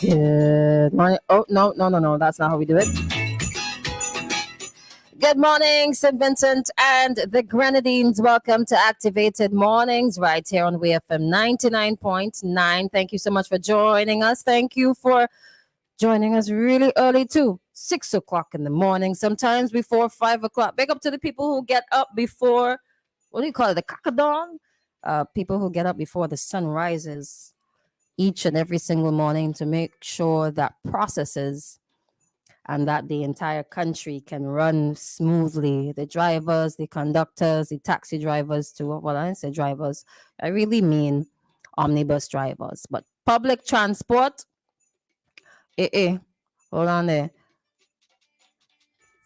Good morning. Oh, no, no, no, no. That's not how we do it. Good morning, St. Vincent and the Grenadines. Welcome to Activated Mornings right here on WEFM 99.9. Thank you so much for joining us. Thank you for joining us really early too. 6 o'clock in the morning, sometimes before 5 o'clock. Big up to the people who get up before, what do you call it, the crack of dawn? People who get up before the sun rises each and every single morning to make sure that processes and that the entire country can run smoothly. The drivers, the conductors, the taxi drivers, to well, I say drivers, I really mean omnibus drivers. But public transport, hold on there.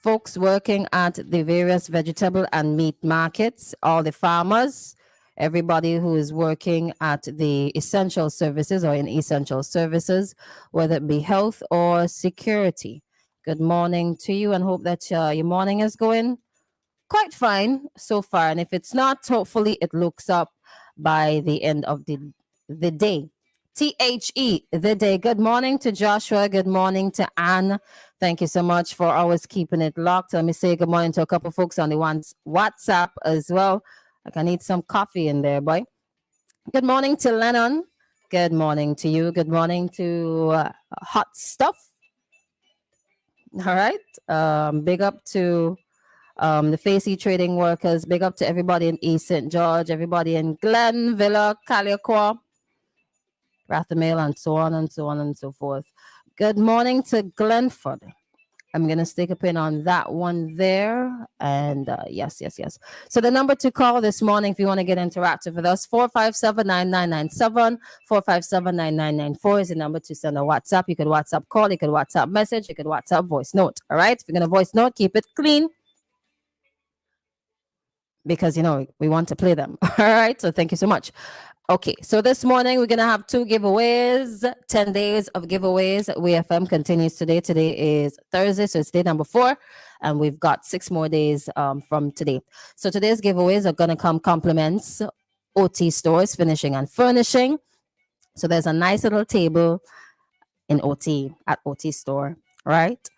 Folks working at the various vegetable and meat markets, all the farmers, everybody who is working at the essential services or in essential services, whether it be health or security. Good morning to you and hope that your morning is going quite fine so far. And if it's not, hopefully it looks up by the end of the day. The day. Good morning to Joshua. Good morning to Anne. Thank you so much for always keeping it locked. Let me say good morning to a couple folks on the WhatsApp as well. Like I need some coffee in there, boy. Good morning to Lennon. Good morning to you. Good morning to Hot Stuff. All right. Big up to the Facey Trading Workers. Big up to everybody in East St. George, everybody in Glen, Villa, Caliacqua, Rathamail, and so on and so on and so forth. Good morning to Glenford. I'm going to stick a pin on that one there. And yes. So the number to call this morning if you want to get interactive with us, 457-9997, 457-9994 is the number to send a WhatsApp. You could WhatsApp call, you could WhatsApp message, you could WhatsApp voice note. All right? If you're going to voice note, keep it clean, because, we want to play them. All right. So thank you so much. Okay. So this morning, we're going to have 2 giveaways, 10 days of giveaways. WEFM continues today. Today is Thursday. So it's day number 4. And we've got 6 more days from today. So today's giveaways are going to come compliments, OT stores, finishing and furnishing. So there's a nice little table in OT at OT store. Right.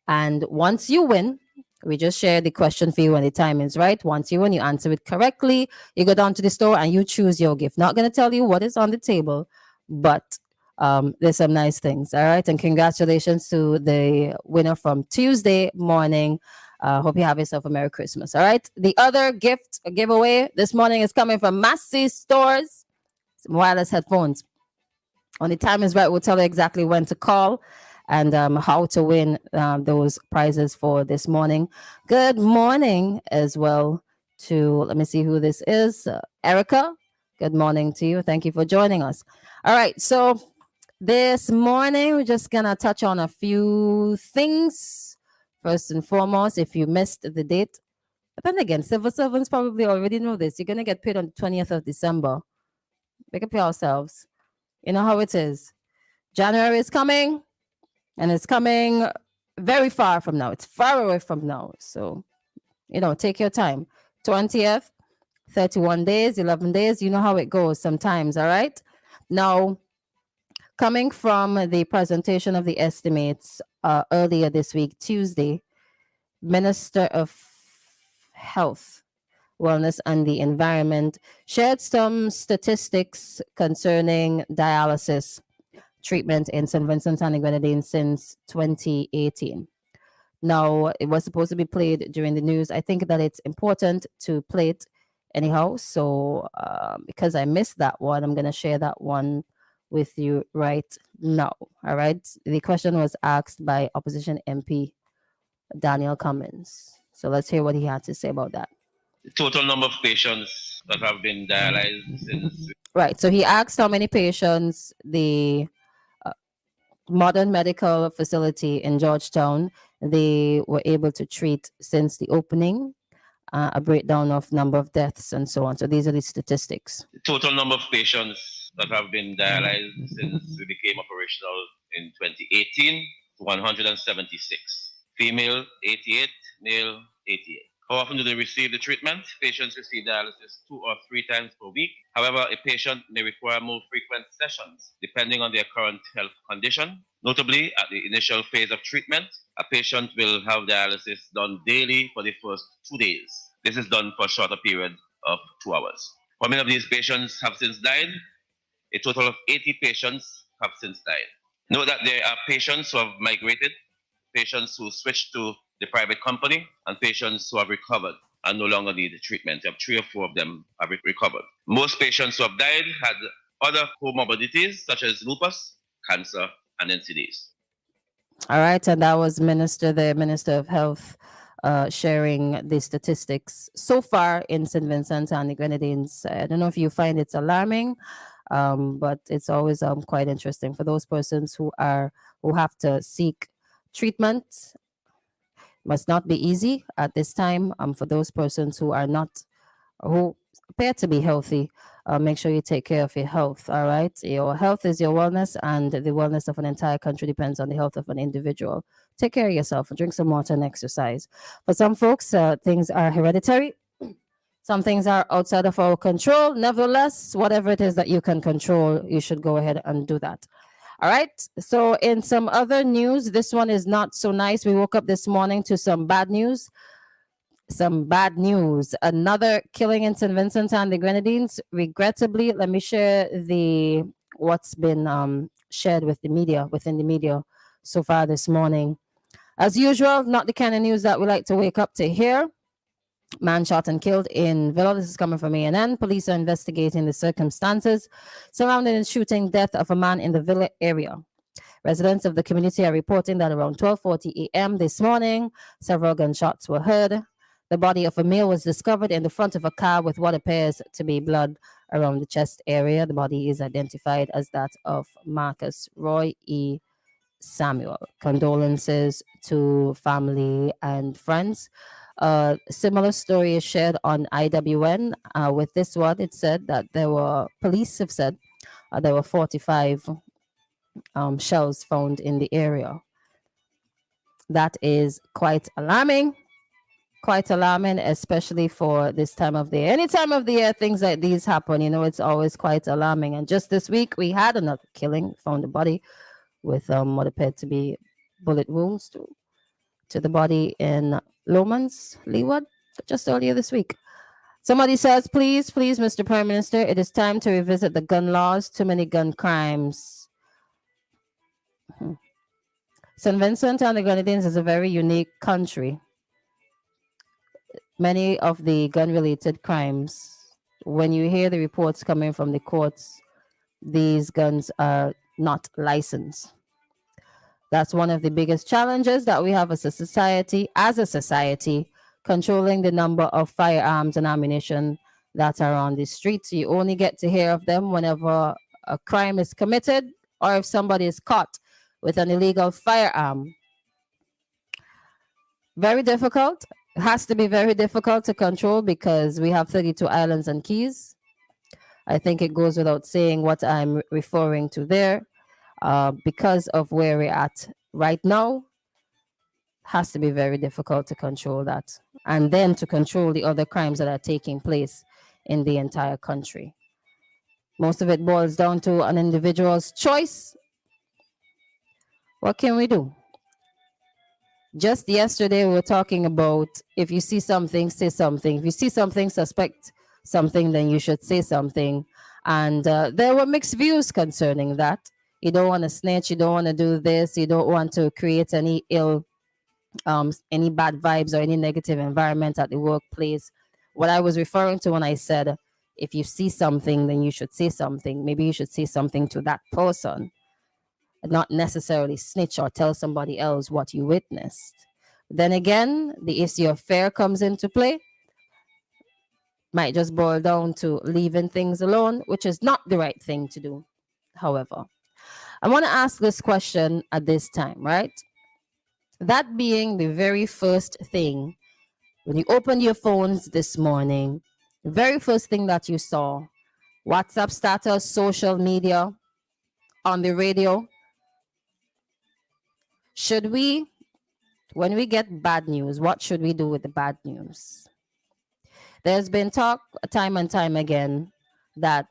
And once you win, we just shared the question for you when the time is right. Once you answer it correctly, you go down to the store and you choose your gift. Not going to tell you what is on the table, but there's some nice things. All right. And congratulations to the winner from Tuesday morning. Hope you have yourself a Merry Christmas. All right. The other gift giveaway this morning is coming from Massey Stores, some wireless headphones. When the time is right, we'll tell you exactly when to call and how to win those prizes for this morning. Good morning as well to, let me see who this is, Erica. Good morning to you. Thank you for joining us. All right, so this morning, we're just going to touch on a few things. First and foremost, if you missed the date, but then again, civil servants probably already know this. You're going to get paid on the 20th of December. Make up yourselves. You know how it is. January is coming. And it's coming very far from now. It's far away from now. So, take your time. 20th, 31 days, 11 days. You know how it goes sometimes, all right? Now, coming from the presentation of the estimates earlier this week, Tuesday, Minister of Health, Wellness and the Environment shared some statistics concerning dialysis treatment in St. Vincent and the Grenadines since 2018. Now, it was supposed to be played during the news. I think that it's important to play it anyhow. So because I missed that one, I'm going to share that one with you right now. All right. The question was asked by opposition MP Daniel Cummins. So let's hear what he had to say about that. The total number of patients that have been dialyzed since. Right. So he asked how many patients the modern medical facility in Georgetown they were able to treat since the opening, a breakdown of number of deaths and so on. So these are the statistics. The total number of patients that have been dialyzed since we became operational in 2018, 176. Female 88, male 88. How often do they receive the treatment? Patients receive dialysis 2 or 3 times per week. However, a patient may require more frequent sessions depending on their current health condition. Notably, at the initial phase of treatment, a patient will have dialysis done daily for the first 2 days. This is done for a shorter period of 2 hours. How many of these patients have since died? A total of 80 patients have since died. Note that there are patients who have migrated, patients who switched to the private company, and patients who have recovered and no longer need the treatment. You have 3 or 4 of them have recovered. Most patients who have died had other comorbidities such as lupus, cancer, and NCDs. All right, and that was the Minister of Health, sharing the statistics so far in St. Vincent and the Grenadines. I don't know if you find it's alarming, but it's always quite interesting for those persons who have to seek treatment. Must not be easy at this time. For those persons who appear to be healthy, make sure you take care of your health. All right, your health is your wellness, and the wellness of an entire country depends on the health of an individual. Take care of yourself, drink some water, and exercise. For some folks, things are hereditary. Some things are outside of our control. Nevertheless, whatever it is that you can control, you should go ahead and do that. All right. So, in some other news, this one is not so nice. We woke up this morning to some bad news. Another killing in St. Vincent and the Grenadines. Regrettably, let me share what's been shared within the media so far this morning. As usual, not the kind of news that we like to wake up to hear. Man shot and killed in Villa. This is coming from ANN. Police are investigating the circumstances surrounding the shooting death of a man in the Villa area. Residents of the community are reporting that around 12:40 a.m. this morning, several gunshots were heard. The body of a male was discovered in the front of a car with what appears to be blood around the chest area. The body is identified as that of Marcus Roy E. Samuel. Condolences to family and friends. Similar story is shared on IWN. With this one, it said that police have said there were 45 shells found in the area. That is quite alarming, especially for this time of the year. Any time of the year, things like these happen, it's always quite alarming. And just this week, we had another killing, found a body with what appeared to be bullet wounds to the body in Lomans, Leeward, just earlier this week. Somebody says, please, Mr. Prime Minister, it is time to revisit the gun laws. Too many gun crimes. St. Vincent and the Grenadines is a very unique country. Many of the gun-related crimes, when you hear the reports coming from the courts, these guns are not licensed. That's one of the biggest challenges that we have as a society, controlling the number of firearms and ammunition that are on the streets. You only get to hear of them whenever a crime is committed or if somebody is caught with an illegal firearm. Very difficult. It has to be very difficult to control because we have 32 islands and keys. I think it goes without saying what I'm referring to there. Because of where we're at right now, has to be very difficult to control that. And then to control the other crimes that are taking place in the entire country. Most of it boils down to an individual's choice. What can we do? Just yesterday, we were talking about if you see something, say something. If you see something, suspect something, then you should say something. And there were mixed views concerning that. You don't want to snitch. You don't want to do this. You don't want to create any any bad vibes or any negative environment at the workplace. What I was referring to when I said, if you see something, then you should say something. Maybe you should say something to that person, not necessarily snitch or tell somebody else what you witnessed. Then again, the issue of fear comes into play. Might just boil down to leaving things alone, which is not the right thing to do. However, I want to ask this question at this time, right? That being the very first thing, when you opened your phones this morning, the very first thing that you saw, WhatsApp status, social media, on the radio, should we when we get bad news, what should we do with the bad news? There's been talk time and time again that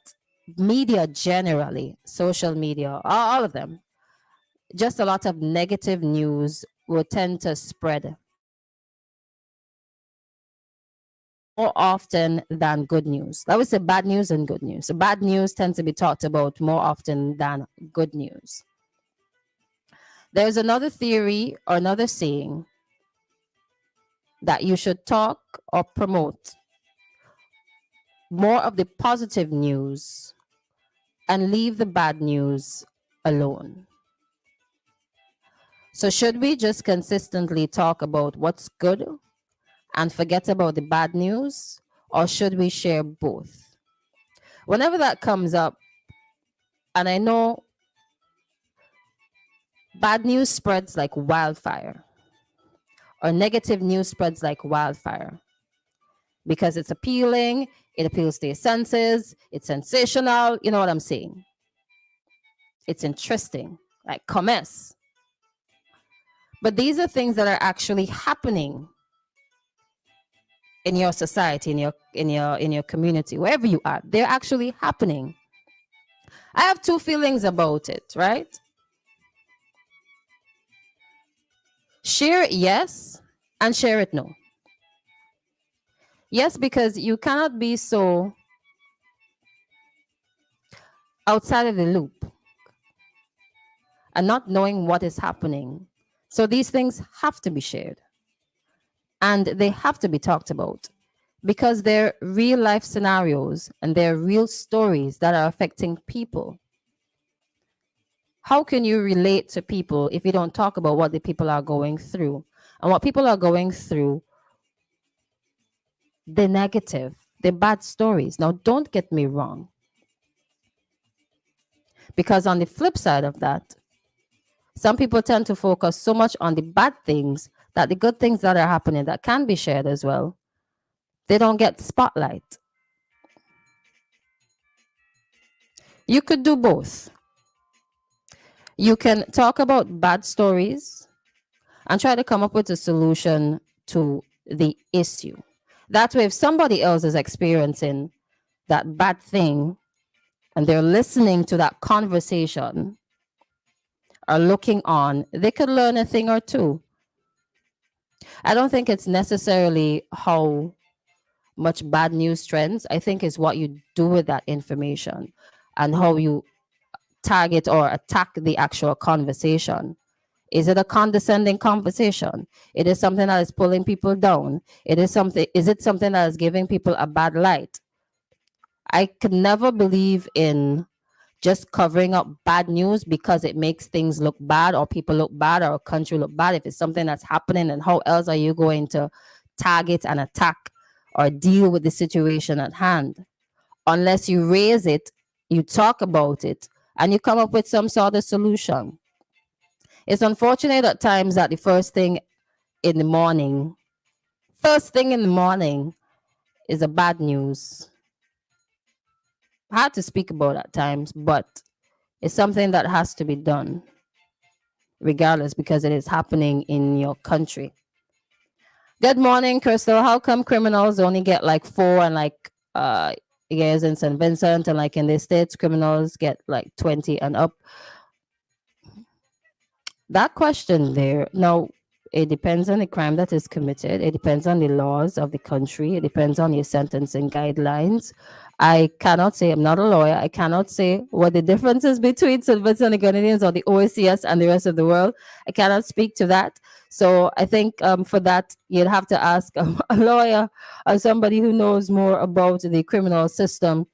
media generally, social media, all of them, just a lot of negative news will tend to spread more often than good news. I would say bad news and good news. So bad news tends to be talked about more often than good news. There's another theory or another saying that you should talk or promote more of the positive news and leave the bad news alone. So, should we just consistently talk about what's good and forget about the bad news, or should we share both? Whenever that comes up, and I know bad news spreads like wildfire, or negative news spreads like wildfire because it's appealing, it appeals to your senses, it's sensational. You know what I'm saying? It's interesting, like commerce. But these are things that are actually happening in your society, in your community, wherever you are. They're actually happening. I have two feelings about it, right? Share it yes, and share it no. Yes, because you cannot be so outside of the loop and not knowing what is happening. So these things have to be shared and they have to be talked about because they're real life scenarios and they're real stories that are affecting people. How can you relate to people if you don't talk about what the people are going through? And what people are going through, the negative, the bad stories. Now, don't get me wrong. Because on the flip side of that, some people tend to focus so much on the bad things that the good things that are happening that can be shared as well, they don't get spotlight. You could do both. You can talk about bad stories and try to come up with a solution to the issue. That way, if somebody else is experiencing that bad thing and they're listening to that conversation or looking on, they could learn a thing or two. I don't think it's necessarily how much bad news trends. I think it's what you do with that information and how you target or attack the actual conversation. Is it a condescending conversation? It is something that is pulling people down. Is it something that is giving people a bad light? I could never believe in just covering up bad news because it makes things look bad or people look bad or a country look bad. If it's something that's happening, and how else are you going to target and attack or deal with the situation at hand? Unless you raise it, you talk about it, and you come up with some sort of solution. It's unfortunate at times that the first thing in the morning is a bad news. Hard to speak about at times, but it's something that has to be done regardless because it is happening in your country. Good morning, Crystal. How come criminals only get like 4 and like years in St. Vincent, and like in the States, criminals get like 20 and up? That question there, now, it depends on the crime that is committed. It depends on the laws of the country. It depends on your sentencing guidelines. I cannot say, I'm not a lawyer. I cannot say what the difference is between St. Vincent and the Grenadines or the OACS and the rest of the world. I cannot speak to that. So I think for that, you'd have to ask a lawyer or somebody who knows more about the criminal system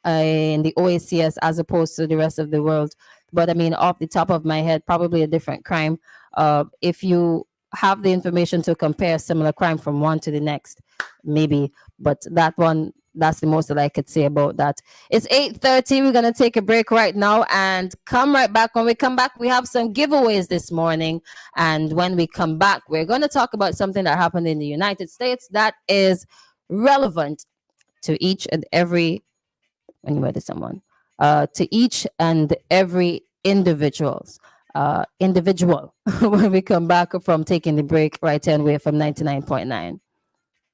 in the OACS as opposed to the rest of the world. But I mean, off the top of my head, probably a different crime. If you have the information to compare similar crime from one to the next, maybe. But that one, that's the most that I could say about that. It's 8:30. We're gonna take a break right now and come right back. When we come back, we have some giveaways this morning. And when we come back, we're gonna talk about something that happened in the United States that is relevant to each and every when you murder someone, to each and every individuals. individual when we come back from taking the break right here on WEFM 99.9.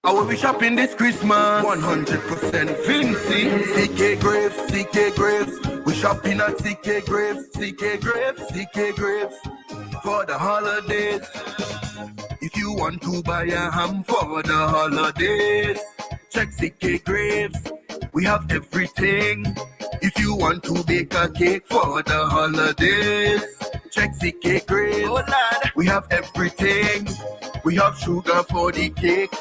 I will be shopping this Christmas 100% Vinci. CK Graves, CK Graves. We shopping at CK Graves, CK Graves, CK Graves. For the holidays. If you want to buy a ham for the holidays, check CK Graves. We have everything. If you want to bake a cake for the holidays, check CK Graves. Oh, lad. We have everything. We have sugar for the cake,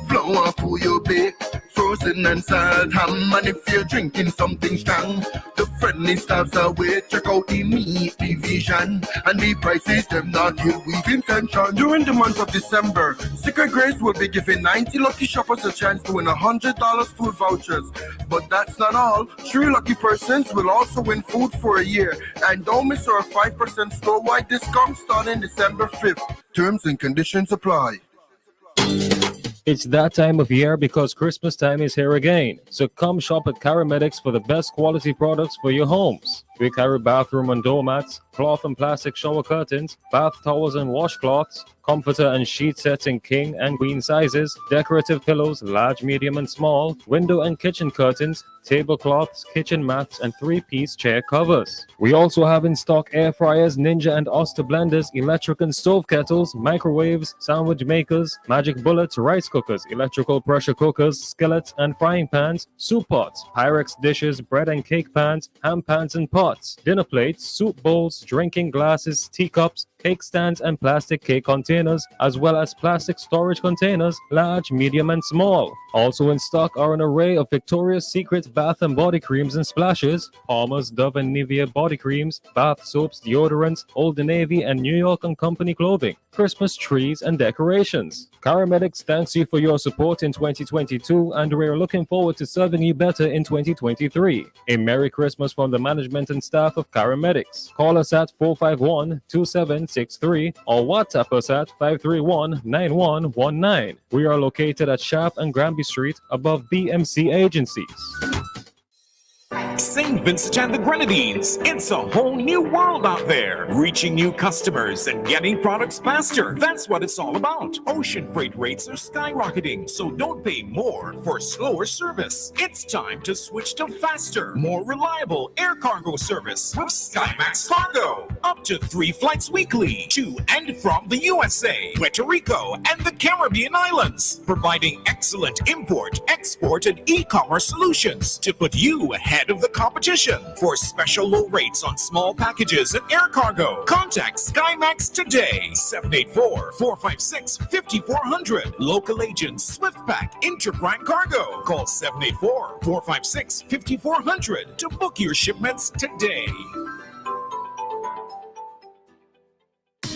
flour for your bake, frozen and salted ham. And if you're drinking something strong, the friendly staffs are with. Check out the meat division, and the prices them not here with intention. During the month of December, Secret Grace will be giving 90 lucky shoppers a chance to win $100 food vouchers. But that's not all. 3 lucky persons will also win food for a year. And don't miss our 5% store-wide discount starting December 5th. Terms and conditions apply. It's that time of year because Christmas time is here again. So come shop at Caramedics for the best quality products for your homes. We carry bathroom and door mats, cloth and plastic shower curtains, bath towels and washcloths, comforter and sheet sets in king and queen sizes, decorative pillows, large, medium and small, window and kitchen curtains, tablecloths, kitchen mats, and 3-piece chair covers. We also have in stock air fryers, Ninja and Oster blenders, electric and stove kettles, microwaves, sandwich makers, magic bullets, rice cookers, electrical pressure cookers, skillets and frying pans, soup pots, Pyrex dishes, bread and cake pans, ham pans and pots, dinner plates, soup bowls, drinking glasses, teacups, cake stands and plastic cake containers, as well as plastic storage containers, large, medium and small. Also in stock are an array of Victoria's Secret bath and body creams and splashes, Palmer's, Dove and Nivea body creams, bath soaps, deodorants, Old Navy and New York and Company clothing, Christmas trees and decorations. Caramedics thanks you for your support in 2022, and we're looking forward to serving you better in 2023. A Merry Christmas from the management and staff of Caramedics. Call us at 451-2763 or WhatsApp us at 531-9119. We are located at Sharp and Granby Street above BMC Agencies. St. Vincent and the Grenadines. It's a whole new world out there. Reaching new customers and getting products faster. That's what it's all about. Ocean freight rates are skyrocketing, so don't pay more for slower service. It's time to switch to faster, more reliable air cargo service with SkyMax Cargo. Up to 3 flights weekly to and from the USA, Puerto Rico, and the Caribbean islands. Providing excellent import, export, and e-commerce solutions to put you ahead of the competition. For special low rates on small packages and air cargo, contact SkyMax today. 784-456-5400. Local agents SwiftPack, Interbrand Cargo. Call 784-456-5400 to book your shipments today.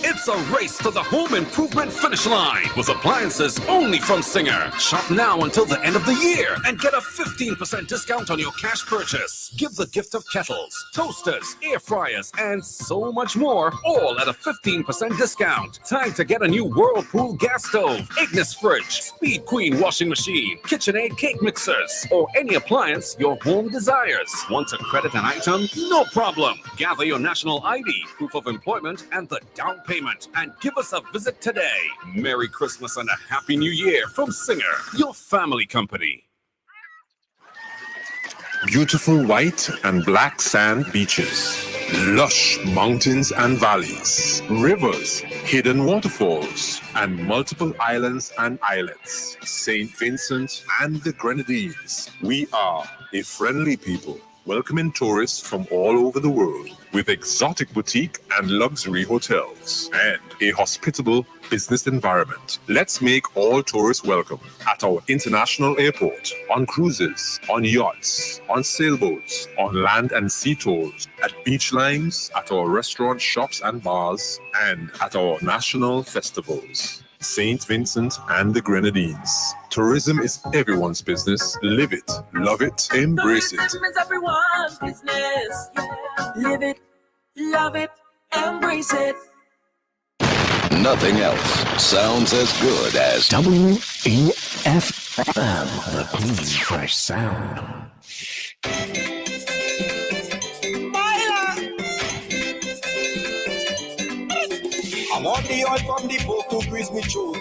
It's a race to the home improvement finish line with appliances only from Singer. Shop now until the end of the year and get a 15% discount on your cash purchase. Give the gift of kettles, toasters, air fryers, and so much more, all at a 15% discount. Time to get a new Whirlpool gas stove, Ignis fridge, Speed Queen washing machine, KitchenAid cake mixers, or any appliance your home desires. Want to credit an item? No problem. Gather your national ID, proof of employment, and the down payment, and give us a visit today. Merry Christmas and a Happy New Year from Singer, your family company. Beautiful white and black sand beaches, lush mountains and valleys, rivers, hidden waterfalls, and multiple islands and islets. St. Vincent and the Grenadines. We are a friendly people, welcoming tourists from all over the world with exotic boutique and luxury hotels and a hospitable business environment. Let's make all tourists welcome at our international airport, on cruises, on yachts, on sailboats, on land and sea tours, at beach lines, at our restaurants, shops and bars, and at our national festivals. St. Vincent and the Grenadines. Tourism is everyone's business. Live it, love it, embrace it. Tourism is everyone's business. Yeah. Live it, love it, embrace it. Nothing else sounds as good as WEFM, the clean, fresh sound. I want the oil from the pork to grease me throat.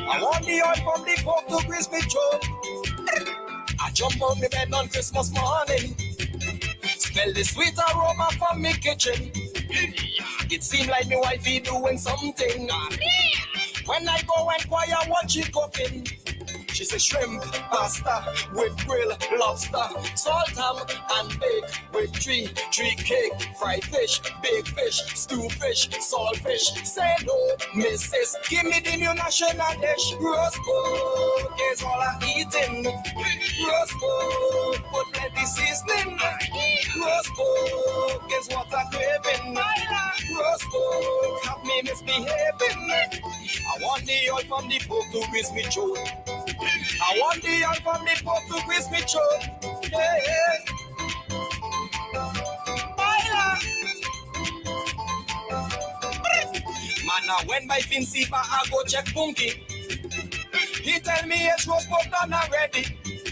I want the oil from the pork to grease me throat. I jump on the bed on Christmas morning. Smell the sweet aroma from me kitchen. It seems like my wife is doing something. When I go inquire what she cooking, she says shrimp, pasta with grill, lobster, salt ham and bake with three cake, fried fish, big fish, stew fish, salt fish. Say no, missus, give me the new national dish. Roast pork is all I'm eating. Roast pork, put plenty seasoning. Roast pork is what I'm craving. Roast pork, have me misbehaving. I want the oil from the pork to grease me throat. I want the oil from the pork to grease me throat. Yeah. Man, I went by Fincy, but I go check Punky. He tell me it's roast pork done already.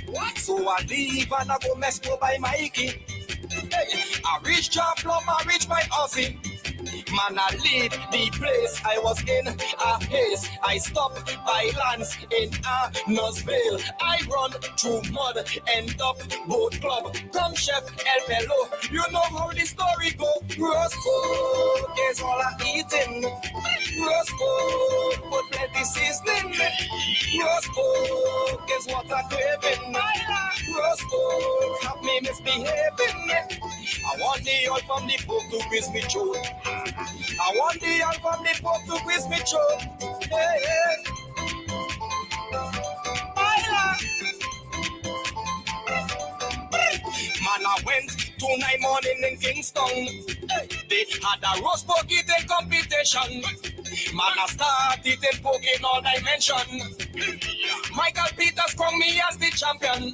What? So I leave and I go mess up by Mikey. Hey, I reach job plum, I reach my Aussie. Man, I leave the place I was in a haze. I stop by lands in Arnosville. I run through mud, end up boat club. Come chef El Pelo, you know how the story go. Roast pork is all I'm eating. Roast pork, put plenty seasoning. Roast pork is what I'm craving. Roast pork, have me misbehaving. I want the oil from the pork to grease me throat. I want the oil from the pork to grease me throat. Hey, hey. Man, I went tonight morning in Kingston. Hey, they had a roast pork eating competition. Man, I start eating pork in all dimension. Michael Peters crowned me as the champion.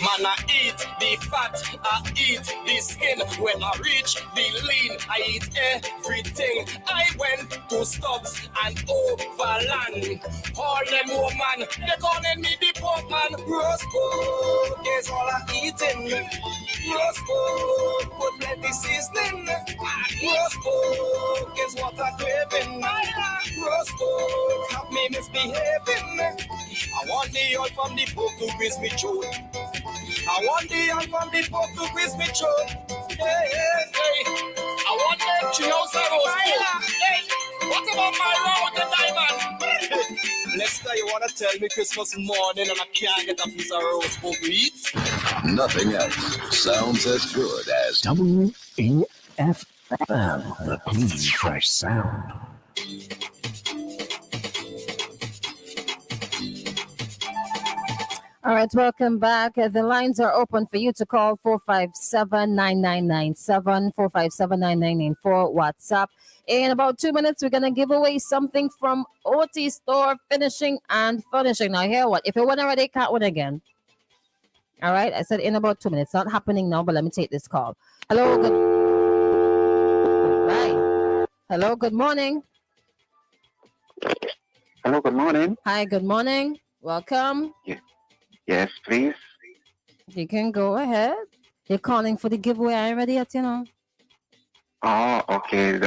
Man, I eat the fat, I eat the skin. When I reach the lean, I eat everything. I went to Stubbs and Overland. All them woman, they calling me the pork man. Roast pork is all I'm eating. Roast pork, put plenty seasoning. Roast pork is what I'm craving. Roast pork, have me misbehaving. I want the oil from the pork to grease me throat. I want the oil from the pork to grease me throat. Hey, hey, hey. I want them to know roast pork. Hey, what about my round the diamond? Lester, you wanna tell me Christmas morning and I can't get a piece of roast pork to eat? Nothing else sounds as good as WEFM, the clean, fresh sound. All right, welcome back. The lines are open for you to call 457-9997, 457-9994, WhatsApp. In about 2 minutes, we're going to give away something from OT Store Finishing and Furnishing. Now, hear what? If you win already, can't win again. All right, I said in about 2 minutes. Not happening now, but let me take this call. Hello, good. Right. Hello, good morning. Hello, good morning. Hi, good morning. Welcome. Yeah. Yes, please. You can go ahead. You're calling for the giveaway. Are you ready yet, you know? Oh, okay.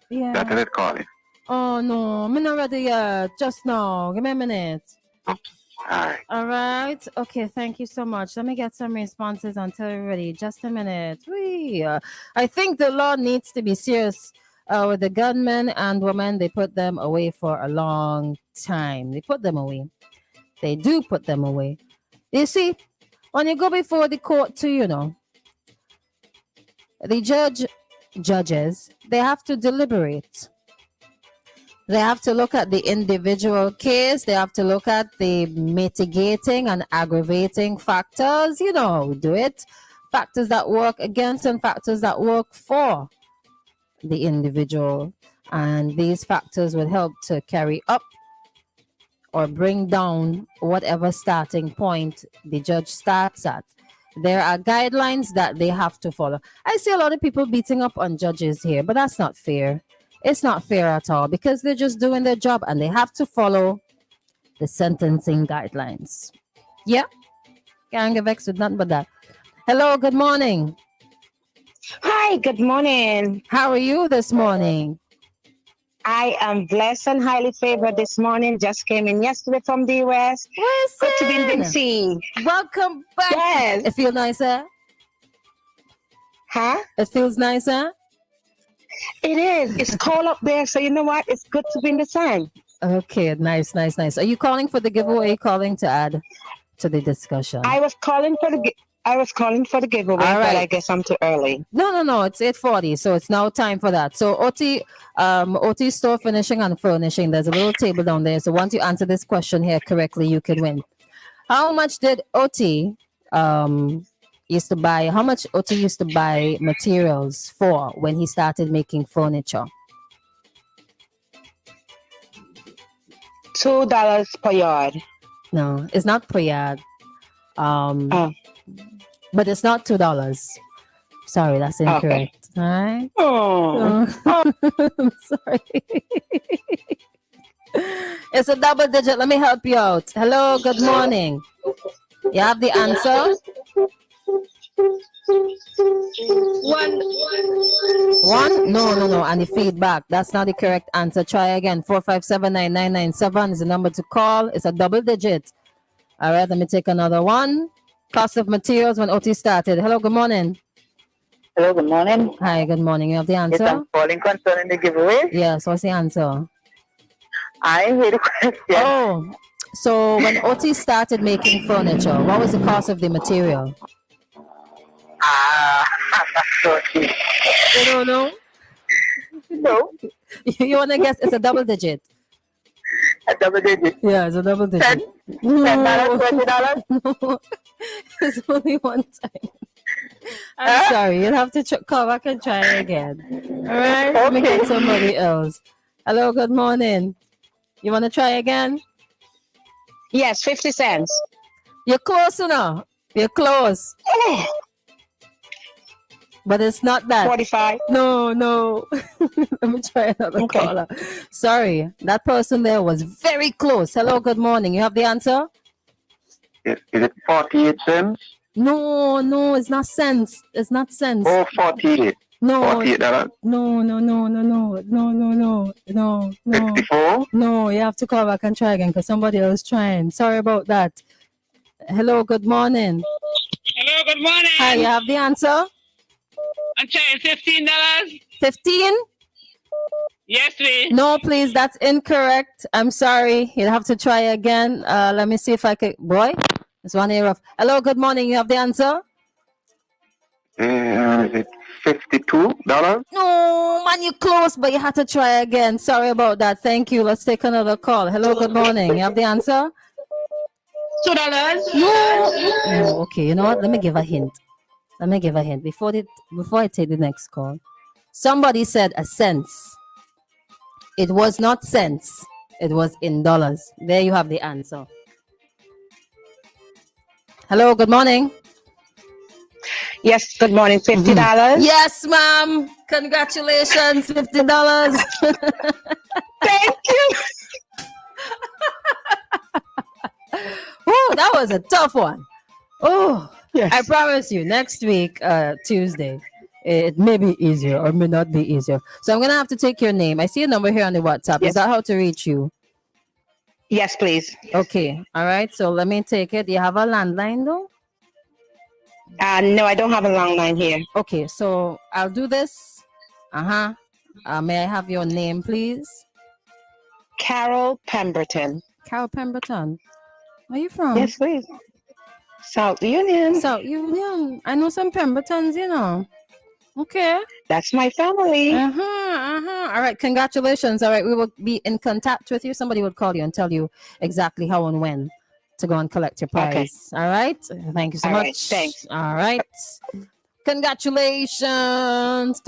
Yeah. That's it calling. Oh, no. I'm not ready yet. Just now. Give me a minute. Okay. All right. All right. Okay, thank you so much. Let me get some responses until you're ready. Just a minute. I think the law needs to be serious with the gunmen and women. They put them away for a long time. They put them away. They do put them away. You see, when you go before the court to, the judges, they have to deliberate. They have to look at the individual case. They have to look at the mitigating and aggravating factors. You know how we do it. Factors that work against and factors that work for the individual. And these factors would help to carry up or bring down whatever starting point the judge starts at. There are guidelines that they have to follow. I see a lot of people beating up on judges here, but that's not fair. It's not fair at all because they're just doing their job and they have to follow the sentencing guidelines. Yeah, can't get vexed with nothing but that. Hello, good morning. Hi, good morning. How are you this morning? I am blessed and highly favored this morning. Just came in yesterday from the US. Good to be in Vinci. Welcome back. Yes. It feels nicer? Huh? It feels nicer? It is. It's cold up there, so you know what? It's good to be in the sun. Okay, nice. Are you calling for the giveaway? Calling to add to the discussion? I was calling for the giveaway, All right. but I guess I'm too early. No. It's 8:40, so it's now time for that. So OT store finishing and furnishing. There's a little table down there. So once you answer this question here correctly, you could win. How much did OT used to buy? How much OT used to buy materials for when he started making furniture? $2 per yard. No, it's not per yard. But it's not $2. Sorry, that's incorrect. Okay. All right. I'm sorry. It's a double digit. Let me help you out. Hello, good morning. You have the answer? One? No. And the feedback. That's not the correct answer. Try again. 4579997 is the number to call. It's a double digit. All right, let me take another one. Cost of materials when OT started. Hello, good morning. Hello, good morning. Hi, good morning. You have the answer? Yes, I'm calling concerning the giveaway. Yes, what's the answer? I hear the question. Oh, so when OT started making furniture, what was the cost of the material? Sorry. You don't know? No. You want to guess? It's a double digit. A double digit? Yeah, it's a double digit. $10, $20? No. It's only one time. I'm sorry. You'll have to call back and try again. All right? Let me get somebody else. Hello, good morning. You want to try again? Yes, 50 cents. You're close enough. You're close. But it's not that. 45. No. Let me try another caller. Sorry, that person there was very close. Hello, good morning. You have the answer? Is it 48 cents? No, it's not cents. It's not cents. Oh, 48. No. $48. No. 54? No, you have to call back and try again because somebody else trying. Sorry about that. Hello, good morning. Hello, good morning. Hi, you have the answer? I'm trying $15. 15? Yes, please. No, please, that's incorrect. I'm sorry. You'll have to try again. Let me see if I can. Boy, it's one ear off. Hello, good morning. You have the answer? Is it $52? No, man, you close, but you had to try again. Sorry about that. Thank you. Let's take another call. Hello, good morning. You have the answer? $2. No. Okay, you know what? Let me give a hint. Before I take the next call. Somebody said a cents. It was not cents. It was in dollars. There you have the answer. Hello, good morning. Yes, good morning. $50. Yes, ma'am. Congratulations, $50. Thank you. Oh, that was a tough one. Oh, yes. I promise you, next week, Tuesday, it may be easier or may not be easier. So I'm going to have to take your name. I see a number here on the WhatsApp. Yes. Is that how to reach you? Yes, please. Okay. All right. So let me take it. Do you have a landline though? No, I don't have a long line here. Okay. So I'll do this. May I have your name, please? Carol Pemberton. Carol Pemberton. Where are you from? Yes, please. South Union. South Union. I know some Pembertons, you know. Okay. That's my family. All right. Congratulations. All right. We will be in contact with you. Somebody will call you and tell you exactly how and when to go and collect your prize. Okay. All right. Thank you so much. Right, thanks. All right. Congratulations.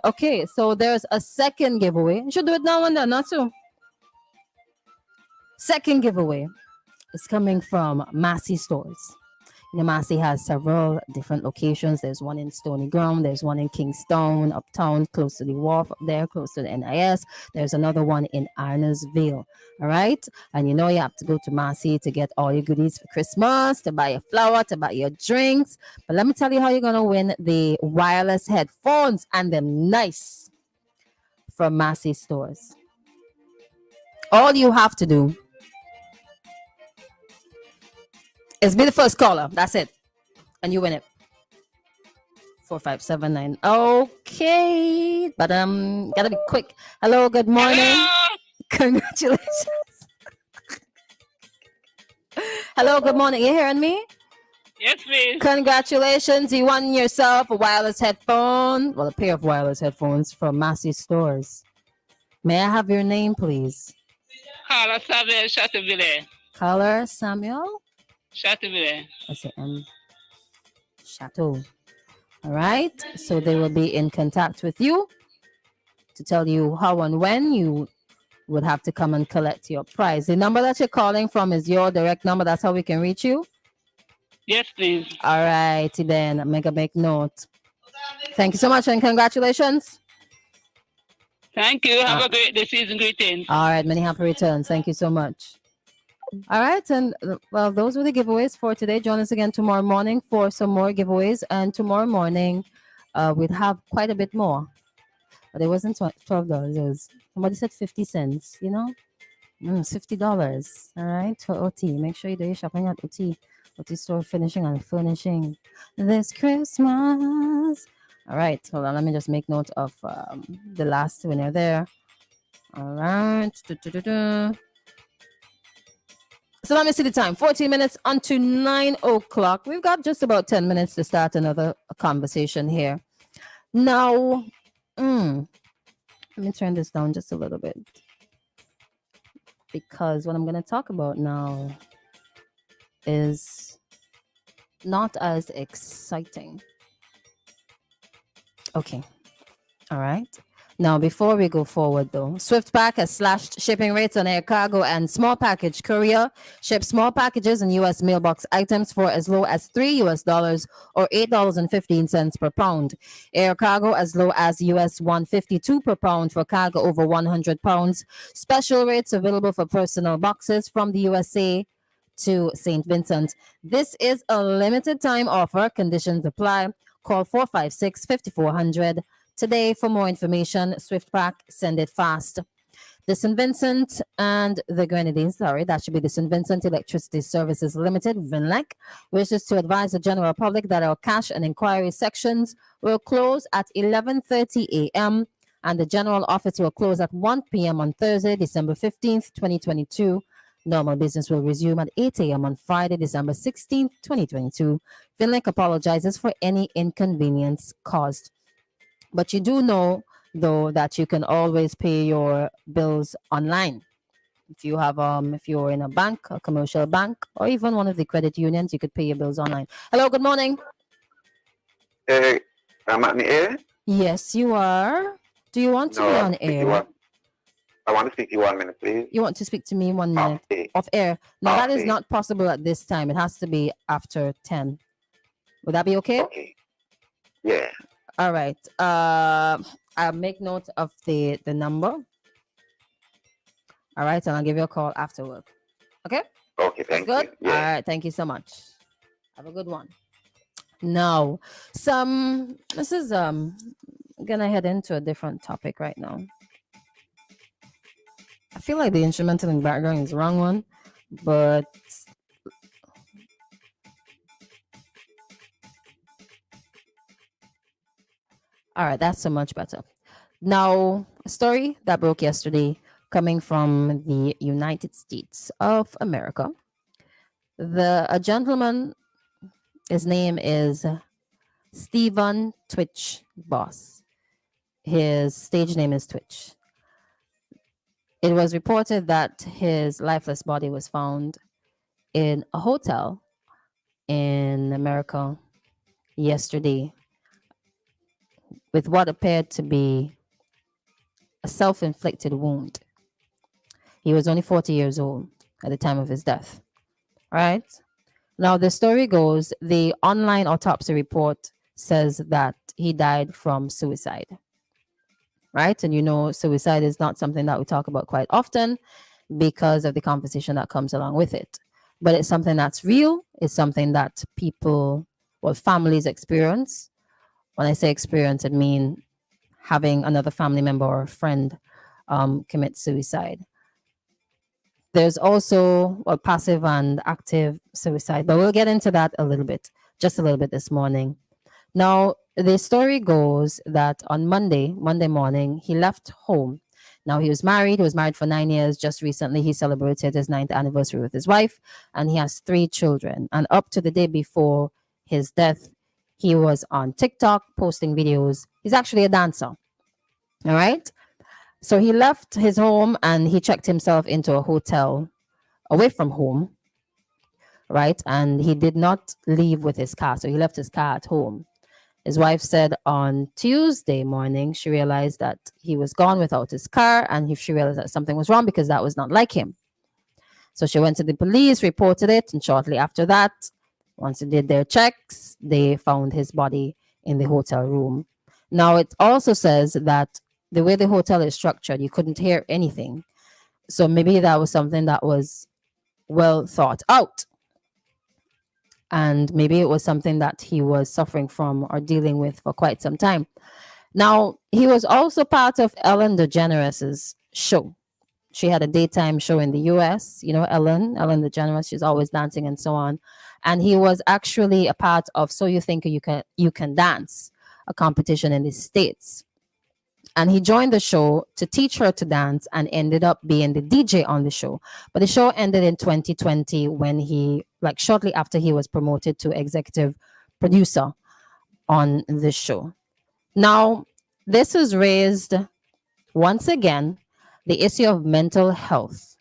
Okay. So there's a second giveaway. You should do it now and then, not soon. Second giveaway is coming from Massey Stores. You know, Massey has several different locations. There's one in Stony Ground. There's one in Kingstown, uptown, close to the wharf, up there, close to the NIS. There's another one in Arnersville. All right. And you know, you have to go to Massey to get all your goodies for Christmas, to buy your flour, to buy your drinks. But let me tell you how you're going to win the wireless headphones, and they're nice. from Massey Stores. All you have to do is be the first caller. That's it. And you win it. 4579. Okay. But gotta be quick. Hello, good morning. Hello. Congratulations. Hello, good morning. You hearing me? Yes, please. Congratulations. You won yourself a wireless headphone. Well, a pair of wireless headphones from Massey Stores. May I have your name, please? Carla Samuel Chateauville. Caller Samuel? Chateauville. I say Chateau. All right. So they will be in contact with you to tell you how and when you would have to come and collect your prize. The number that you're calling from is your direct number. That's how we can reach you. Yes, please. All righty then. I'm gonna make note. Thank you so much and congratulations. Thank you. Have a great day. Season greetings. All right. Many happy returns. Thank you so much. All right. And well, those were the giveaways for today. Join us again tomorrow morning for some more giveaways. And tomorrow morning, we'll have quite a bit more. But it wasn't $12. It was, somebody said 50 cents, you know? $50. All right. For OT. Make sure you do your shopping at OT. OT store finishing and furnishing this Christmas. All right. Hold on. Let me just make note of the last winner there. All right. So let me see the time. 14 minutes unto 9 o'clock. We've got just about 10 minutes to start another conversation here. Now, let me turn this down just a little bit. Because what I'm going to talk about now is not as exciting. Okay. All right. Now, before we go forward, though, SwiftPack has slashed shipping rates on air cargo and small package courier. Ship small packages and U.S. mailbox items for as low as $3 or $8.15 per pound. Air cargo as low as US $1.52 per pound for cargo over 100 pounds. Special rates available for personal boxes from the USA to St. Vincent. This is a limited time offer. Conditions apply. Call 456-5400. Today, for more information, SwiftPack, send it fast. The St. Vincent and the Grenadines, that should be the St. Vincent Electricity Services Limited, VINLEC, wishes to advise the general public that our cash and inquiry sections will close at 11:30 a.m. and the general office will close at 1 p.m. on Thursday, December 15th, 2022. Normal business will resume at 8 a.m. on Friday, December 16th, 2022. VINLEC apologizes for any inconvenience caused. But you do know, though, that you can always pay your bills online. If you have, if you're in a bank, a commercial bank, or even one of the credit unions, you could pay your bills online. Hello, good morning. I'm on the air? Yes, you are. Do you want to be on air? I want to speak to you 1 minute, please. You want to speak to me 1 minute? Off air. No, that is not possible at this time. It has to be after 10. Would that be okay? Okay. Yeah. All right. I'll make note of the number. All right, and I'll give you a call after work. Okay? Okay, thank you. Good? Yeah. All right, thank you so much. Have a good one. Now, this is gonna head into a different topic right now. I feel like the instrumental in the background is the wrong one, but all right, that's so much better. Now, a story that broke yesterday coming from the United States of America. A gentleman, his name is Stephen Twitch Boss. His stage name is Twitch. It was reported that his lifeless body was found in a hotel in America yesterday with what appeared to be a self-inflicted wound. He was only 40 years old at the time of his death. Right? Now, the story goes, the online autopsy report says that he died from suicide. Right? And you know, suicide is not something that we talk about quite often because of the conversation that comes along with it. But it's something that's real. It's something that people, families experience. When I say experience, I mean having another family member or friend commit suicide. There's also passive and active suicide, but we'll get into that just a little bit this morning. Now, the story goes that on Monday morning, he left home. Now, he was married for 9 years. Just recently, he celebrated his 9th anniversary with his wife, and he has 3 children. And up to the day before his death, he was on TikTok posting videos. He's actually a dancer. All right. So he left his home and he checked himself into a hotel away from home. Right. And he did not leave with his car. So he left his car at home. His wife said on Tuesday morning, she realized that he was gone without his car, and she realized that something was wrong because that was not like him. So she went to the police, reported it, and shortly after that, once they did their checks, they found his body in the hotel room. Now, it also says that the way the hotel is structured, you couldn't hear anything. So maybe that was something that was well thought out. And maybe it was something that he was suffering from or dealing with for quite some time. Now, he was also part of Ellen DeGeneres' show. She had a daytime show in the US, Ellen DeGeneres, she's always dancing and so on. And he was actually a part of So You Think You Can Dance, a competition in the States. And he joined the show to teach her to dance and ended up being the DJ on the show. But the show ended in 2020 when shortly after he was promoted to executive producer on the show. Now, this has raised, once again, the issue of mental health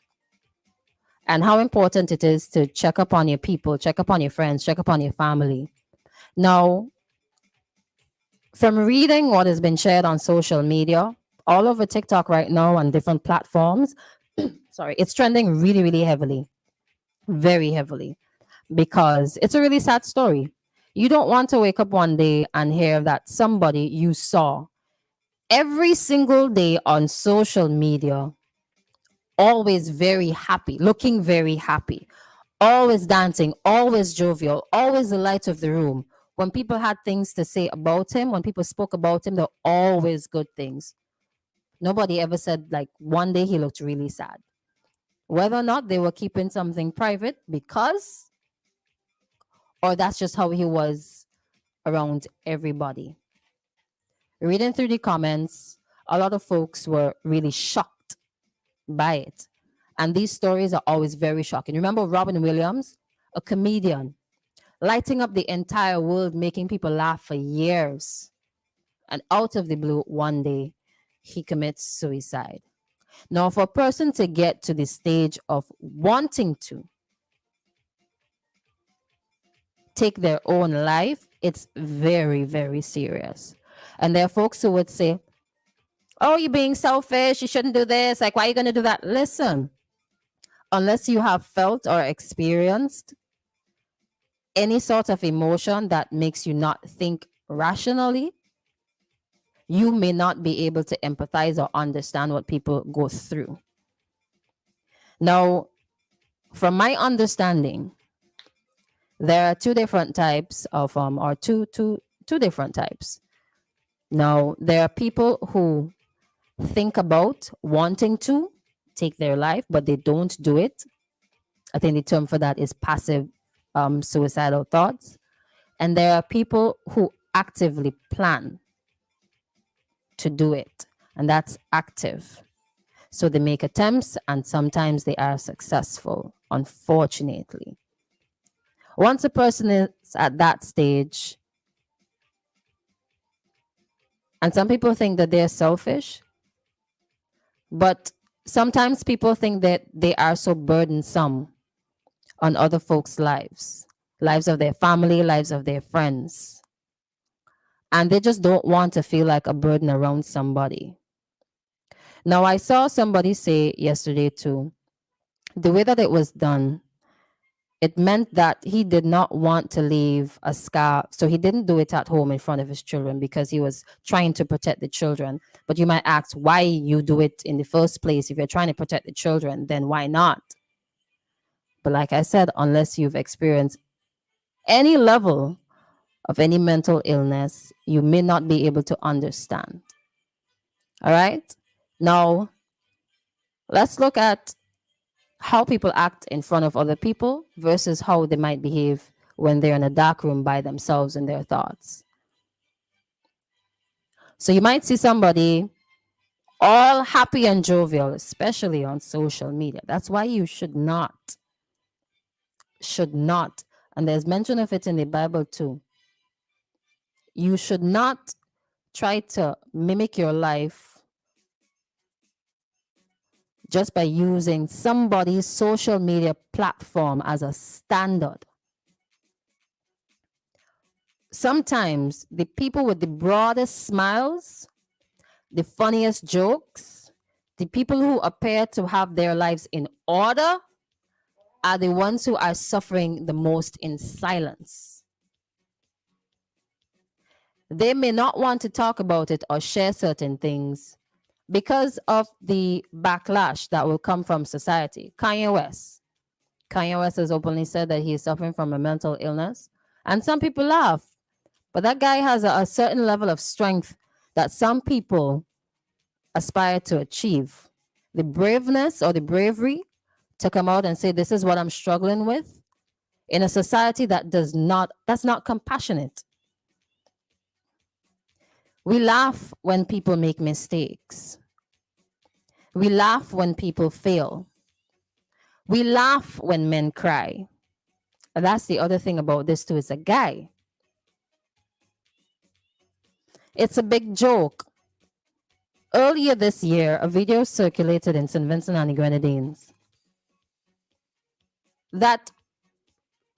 and how important it is to check up on your people, check up on your friends, check up on your family. Now, from reading what has been shared on social media, all over TikTok right now on different platforms, it's trending really, really heavily, very heavily, because it's a really sad story. You don't want to wake up one day and hear that somebody you saw every single day on social media, always very happy, looking very happy, always dancing, always jovial, always the light of the room. When people had things to say about him, when people spoke about him, they're always good things. Nobody ever said one day he looked really sad. Whether or not they were keeping something private or that's just how he was around everybody. Reading through the comments, a lot of folks were really shocked by it. And these stories are always very shocking. Remember Robin Williams, a comedian, lighting up the entire world, making people laugh for years. And out of the blue, one day, he commits suicide. Now, for a person to get to the stage of wanting to take their own life, it's very, very serious. And there are folks who would say, oh, you're being selfish, you shouldn't do this, why are you going to do that? Listen, unless you have felt or experienced any sort of emotion that makes you not think rationally, you may not be able to empathize or understand what people go through. Now, from my understanding, there are two different types of two different types. Now, there are people who think about wanting to take their life, but they don't do it. I think the term for that is passive suicidal thoughts. And there are people who actively plan to do it, and that's active. So they make attempts and sometimes they are successful, unfortunately. Once a person is at that stage, and some people think that they're selfish, but sometimes people think that they are so burdensome on other folks' lives of their family, lives of their friends. And they just don't want to feel like a burden around somebody. Now, I saw somebody say yesterday too, the way that it was done, it meant that he did not want to leave a scar. So he didn't do it at home in front of his children because he was trying to protect the children. But you might ask why you do it in the first place. If you're trying to protect the children, then why not? But like I said, unless you've experienced any level of any mental illness, you may not be able to understand. All right. Now, let's look at how people act in front of other people versus how they might behave when they're in a dark room by themselves in their thoughts. So you might see somebody all happy and jovial, especially on social media. That's why you should not, and there's mention of it in the Bible too. You should not try to mimic your life just by using somebody's social media platform as a standard. Sometimes the people with the broadest smiles, the funniest jokes, the people who appear to have their lives in order are the ones who are suffering the most in silence. They may not want to talk about it or share certain things because of the backlash that will come from society. Kanye West has openly said that he is suffering from a mental illness, and some people laugh. But that guy has a certain level of strength that some people aspire to achieve. The braveness or the bravery to come out and say, this is what I'm struggling with, in a society that's not compassionate. We laugh when people make mistakes. We laugh when people fail. We laugh when men cry. And that's the other thing about this too. It's a guy. It's a big joke. Earlier this year, a video circulated in St. Vincent and the Grenadines that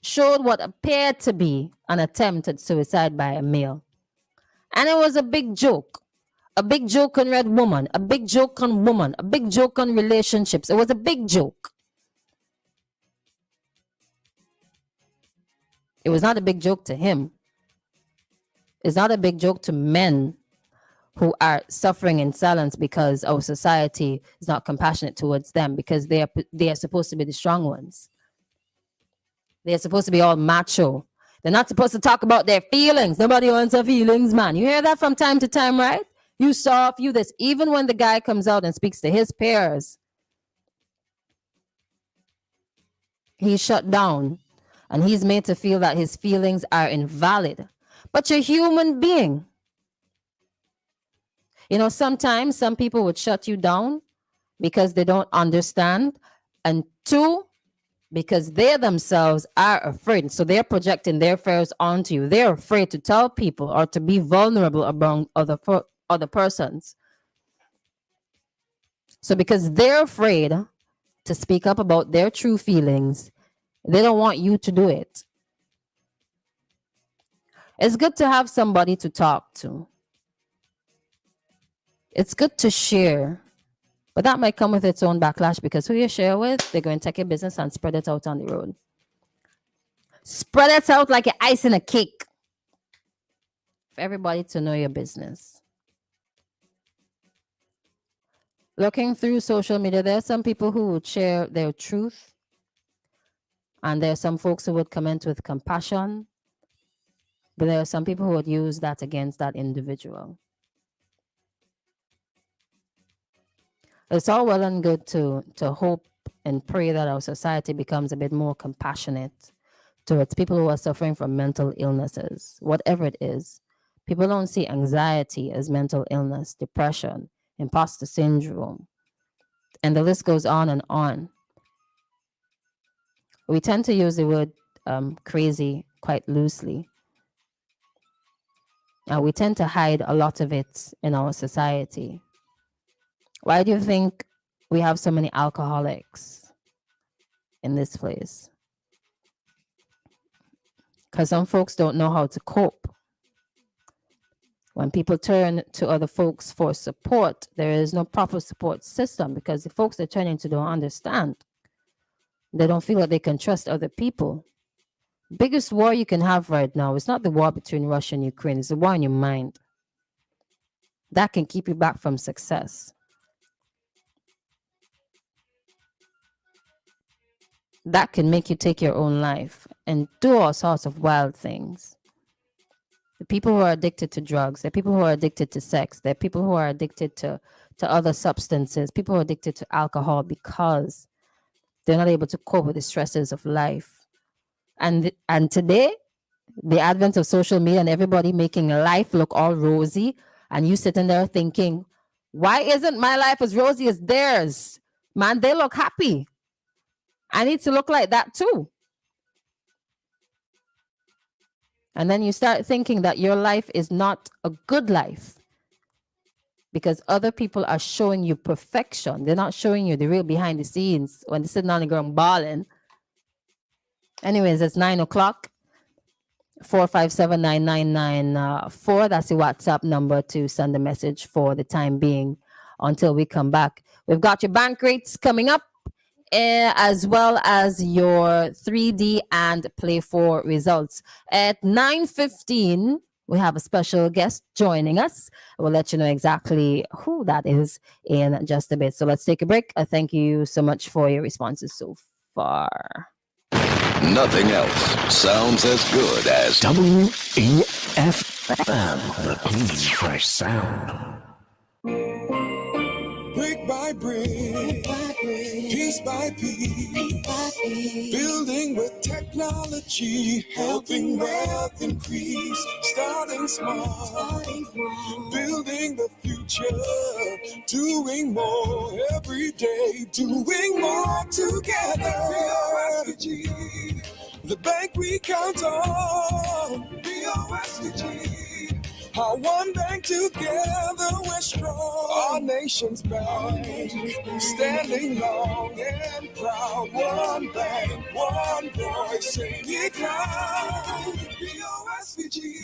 showed what appeared to be an attempt at suicide by a male. And it was a big joke. A big joke on red woman, a big joke on woman, a big joke on relationships. It was a big joke. It was not a big joke to him. It's not a big joke to men who are suffering in silence because our society is not compassionate towards them, because they are supposed to be the strong ones. They are supposed to be all macho. They're not supposed to talk about their feelings. Nobody wants their feelings, man. You hear that from time to time, right? You soft, you this. Even when the guy comes out and speaks to his peers, he's shut down and he's made to feel that his feelings are invalid. But you're a human being. You know, sometimes some people would shut you down because they don't understand. And two, because they themselves are afraid. So they're projecting their fears onto you. They're afraid to tell people or to be vulnerable among other persons. So because they're afraid to speak up about their true feelings, they don't want you to do it. It's good to have somebody to talk to. It's good to share. But that might come with its own backlash, because who you share with, they're going to take your business and spread it out on the road. Spread it out like ice in a cake for everybody to know your business. Looking through social media, there are some people who would share their truth, and there are some folks who would comment with compassion, but there are some people who would use that against that individual. It's all well and good to hope and pray that our society becomes a bit more compassionate towards people who are suffering from mental illnesses, whatever it is. People don't see anxiety as mental illness, depression, imposter syndrome, and the list goes on and on. We tend to use the word crazy quite loosely. We tend to hide a lot of it in our society. Why do you think we have so many alcoholics in this place? Because some folks don't know how to cope. When people turn to other folks for support, there is no proper support system, because the folks they're turning to don't understand. They don't feel that they can trust other people. Biggest war you can have right now is not the war between Russia and Ukraine. It's the war in your mind. That can keep you back from success. That can make you take your own life and do all sorts of wild things. The people who are addicted to drugs, there are people who are addicted to sex, there are people who are addicted to other substances, people who are addicted to alcohol because they're not able to cope with the stresses of life. And today, the advent of social media and everybody making life look all rosy, and you sitting there thinking, why isn't my life as rosy as theirs? Man, they look happy. I need to look like that too. And then you start thinking that your life is not a good life because other people are showing you perfection. They're not showing you the real behind the scenes when they're sitting on the ground balling. Anyways, it's 9 o'clock. 4579994. That's the WhatsApp number to send a message for the time being until we come back. We've got your bank rates coming up, as well as your 3D and Play 4 results. At 9:15, we have a special guest joining us. We'll let you know exactly who that is in just a bit. So let's take a break. Thank you so much for your responses so far. Nothing else sounds as good as WEFM, the clean, fresh sound. Brick by brick, piece by piece, building with technology, helping wealth increase. Starting small, building the future, doing more every day, doing more together. BOSVG, the bank we count on. BOSVG. Our one bank together, we're strong. Our nation's bank, standing long and proud. One bank, one voice, sing it loud. BOSVG.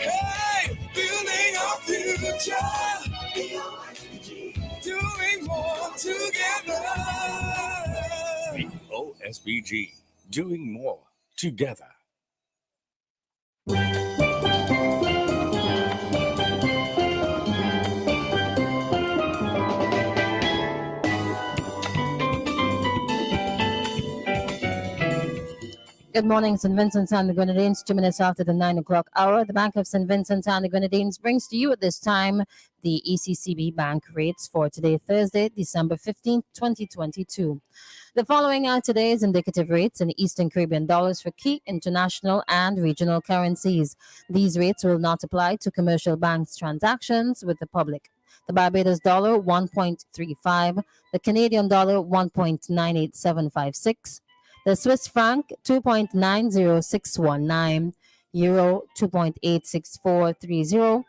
Hey, building our future. Doing more together. OSBG, doing more together. Good morning, St. Vincent and the Grenadines. 2 minutes after the 9 o'clock hour, the Bank of St. Vincent and the Grenadines brings to you at this time the ECCB bank rates for today, Thursday, December 15th, 2022. The following are today's indicative rates in Eastern Caribbean dollars for key international and regional currencies. These rates will not apply to commercial banks transactions with the public. The Barbados dollar 1.35, the Canadian dollar 1.98756, the Swiss franc 2.90619, euro 2.86430,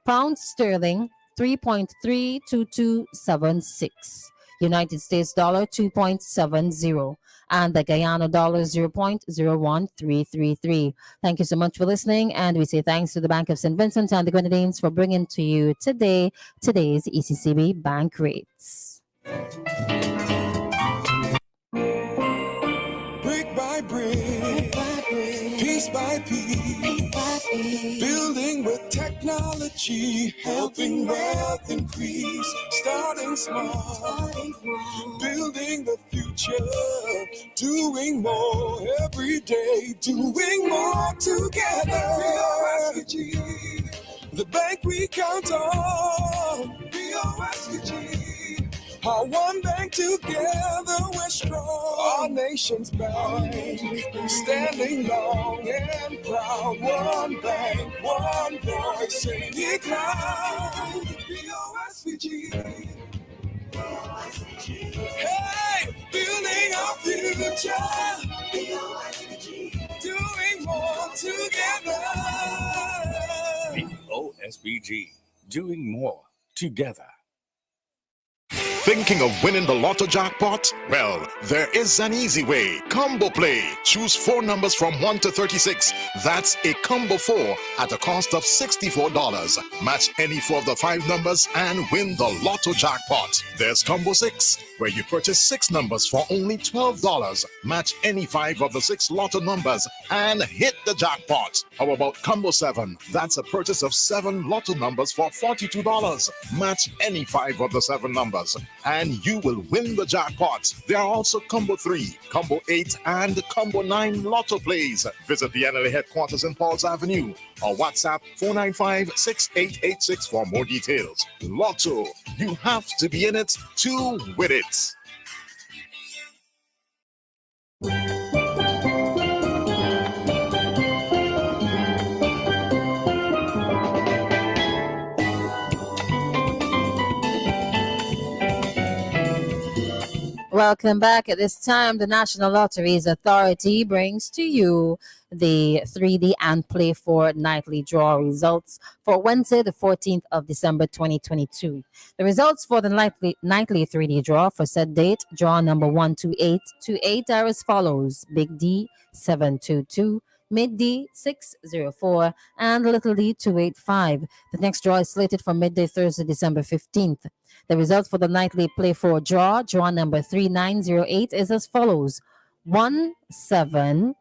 pound sterling 3.32276, United States dollar 2.70, and the Guyana dollar 0.01333. Thank you so much for listening, and we say thanks to the Bank of St. Vincent and the Grenadines for bringing to you today's ECCB bank rates. Brick by brick, piece by piece, building with technology, helping wealth increase. Starting small, building the future, doing more every day, doing more together. BOSVG, the bank we count on. BOSVG. Our one bank together, we're strong. Our nation's bank, standing long and proud. One bank, one voice, sing it loud. BOSVG. Hey, building our future. Doing more together. OSBG, doing more together. Thinking of winning the Lotto jackpot? Well, there is an easy way. Combo Play. Choose 4 numbers from 1 to 36. That's a combo 4 at a cost of $64. Match any 4 of the 5 numbers and win the Lotto jackpot. There's Combo 6, where you purchase 6 numbers for only $12. Match any 5 of the 6 Lotto numbers and hit the jackpot. How about Combo 7? That's a purchase of 7 Lotto numbers for $42. Match any 5 of the 7 numbers and you will win the jackpot. There are also Combo 3, Combo 8, and Combo 9 Lotto plays. Visit the NLA headquarters in Paul's Avenue or WhatsApp 495-6886 for more details. Lotto, you have to be in it to win it. Welcome back. At this time, the National Lotteries Authority brings to you the 3D and Play 4 nightly draw results for Wednesday, the 14th of December, 2022. The results for the nightly 3D draw for said date, draw number 12828 are as follows: Big D 722, Mid D 604, and Little D 285. The next draw is slated for midday Thursday, December 15th. The result for the nightly Play 4 draw number 3908, is as follows: 1710.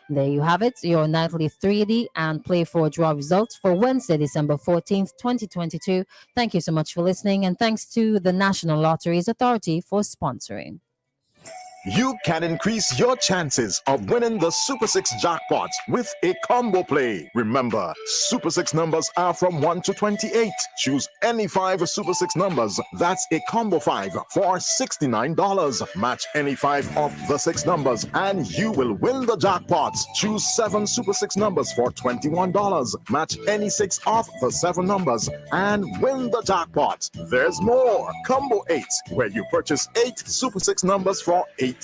There you have it, your nightly 3D and Play 4 draw results for Wednesday, December 14th, 2022. Thank you so much for listening, and thanks to the National Lotteries Authority for sponsoring. You can increase your chances of winning the Super 6 jackpot with a combo play. Remember, Super 6 numbers are from 1 to 28. Choose any 5 Super 6 numbers. That's a combo 5 for $69. Match any 5 of the 6 numbers and you will win the jackpot. Choose 7 Super 6 numbers for $21. Match any 6 of the 7 numbers and win the jackpot. There's more. Combo 8, where you purchase 8 Super 6 numbers for $84.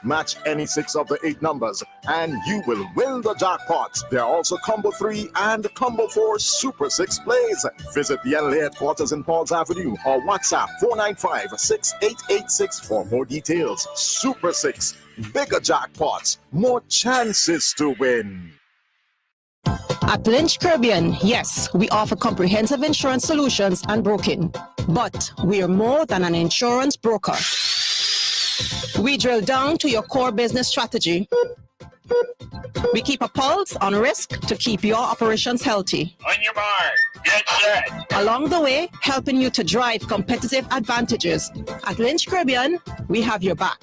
Match any 6 of the 8 numbers and you will win the jackpot. There are also Combo 3 and Combo 4 Super 6 plays. Visit the NLA headquarters in Paul's Avenue or WhatsApp 495-6886 for more details. Super 6, bigger jackpots, more chances to win. At Lynch Caribbean, yes, we offer comprehensive insurance solutions and broking, but we are more than an insurance broker. We drill down to your core business strategy. We keep a pulse on risk to keep your operations healthy. On your mark, get set. Along the way, helping you to drive competitive advantages. At Lynch Caribbean, we have your back.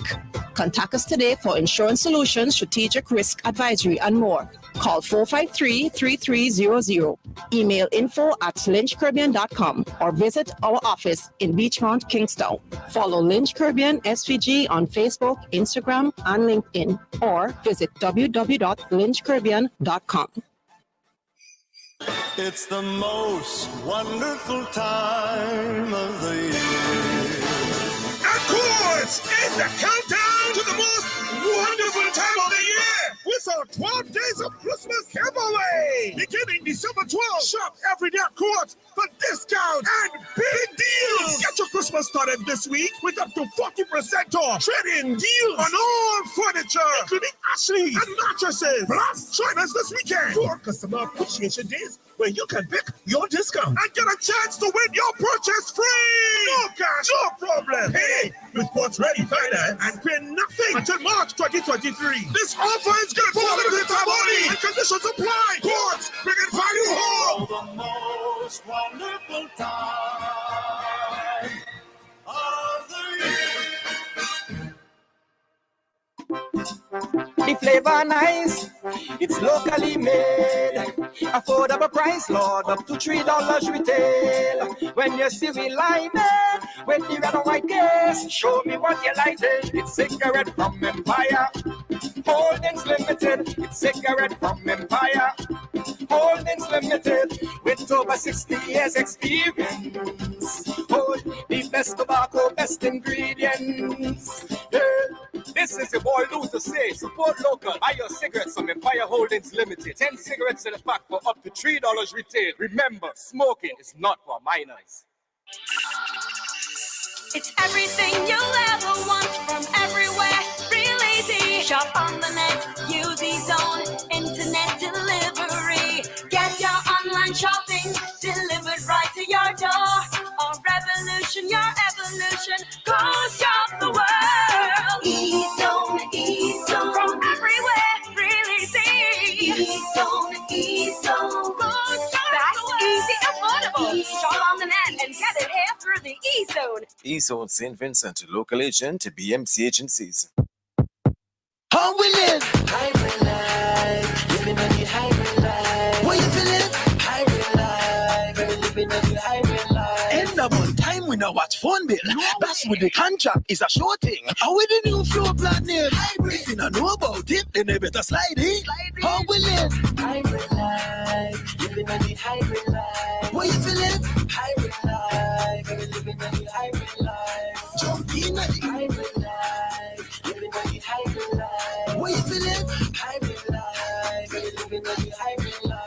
Contact us today for insurance solutions, strategic risk advisory, and more. Call 453-3300. Email info@lynchcaribbean.com or visit our office in Beachmont, Kingstown. Follow Lynch Caribbean SVG on Facebook, Instagram, and LinkedIn, or visit www.lynchcaribbean.com. It's the most wonderful time of the year. Of course, it's the countdown to the most wonderful time of the year with our 12 days of Christmas giveaway. Beginning December 12th, shop every day at Court for discounts and big deals. Get your Christmas started this week with up to 40% off trade-in deals on all furniture, including Ashley and mattresses. Plus, join us this weekend for Customer Appreciation Days, where you can pick your discount and get a chance to win your purchase free. No cash, no problem. Hey, with Quartz Ready Finance and pay nothing until March 2023. This offer is good for limited time only and conditions apply. Quartz, bringing value home. The most wonderful time of the year. The flavor nice, it's locally made. Affordable price, Lord, up to $3 retail. When you see we line it with the red and white case, show me what you like it. It's cigarette from Empire, Holdings Limited. It's cigarette from Empire, Holdings Limited, with over 60 years experience. Hold the best tobacco, best ingredients. Yeah. This is your boy Lou to say, support local, buy your cigarettes from Empire Holdings Limited. 10 cigarettes in a pack for up to $3 retail. Remember, smoking is not for minors. It's everything you'll ever want from everywhere, real easy. Shop on the net, use eZone, internet delivery. Get your online shopping delivered right to your door. Our revolution, your evolution, go shop the world. eZone, eZone, from everywhere, real easy. eZone, eZone, go shop. Fast, easy, affordable. Shop on the net and get it here through the E-Zone. E-Zone St. Vincent, local agent to BMC agencies. How we live? Hybrid life, living on the hybrid life. What you feeling? Hybrid life, every living on the hybrid life. End up on time we now watch phone bill. That's with the contract is a sure thing. How with the new floor plan name? Hybrid. If you don't know about it, then they better slide it. How we live? Hybrid life, living on the hybrid life. What you feeling? Hybrid life, every living on the hybrid life. Jump in at the hybrid life, living on the hybrid life. What you feeling? Hybrid life, every living on the hybrid life.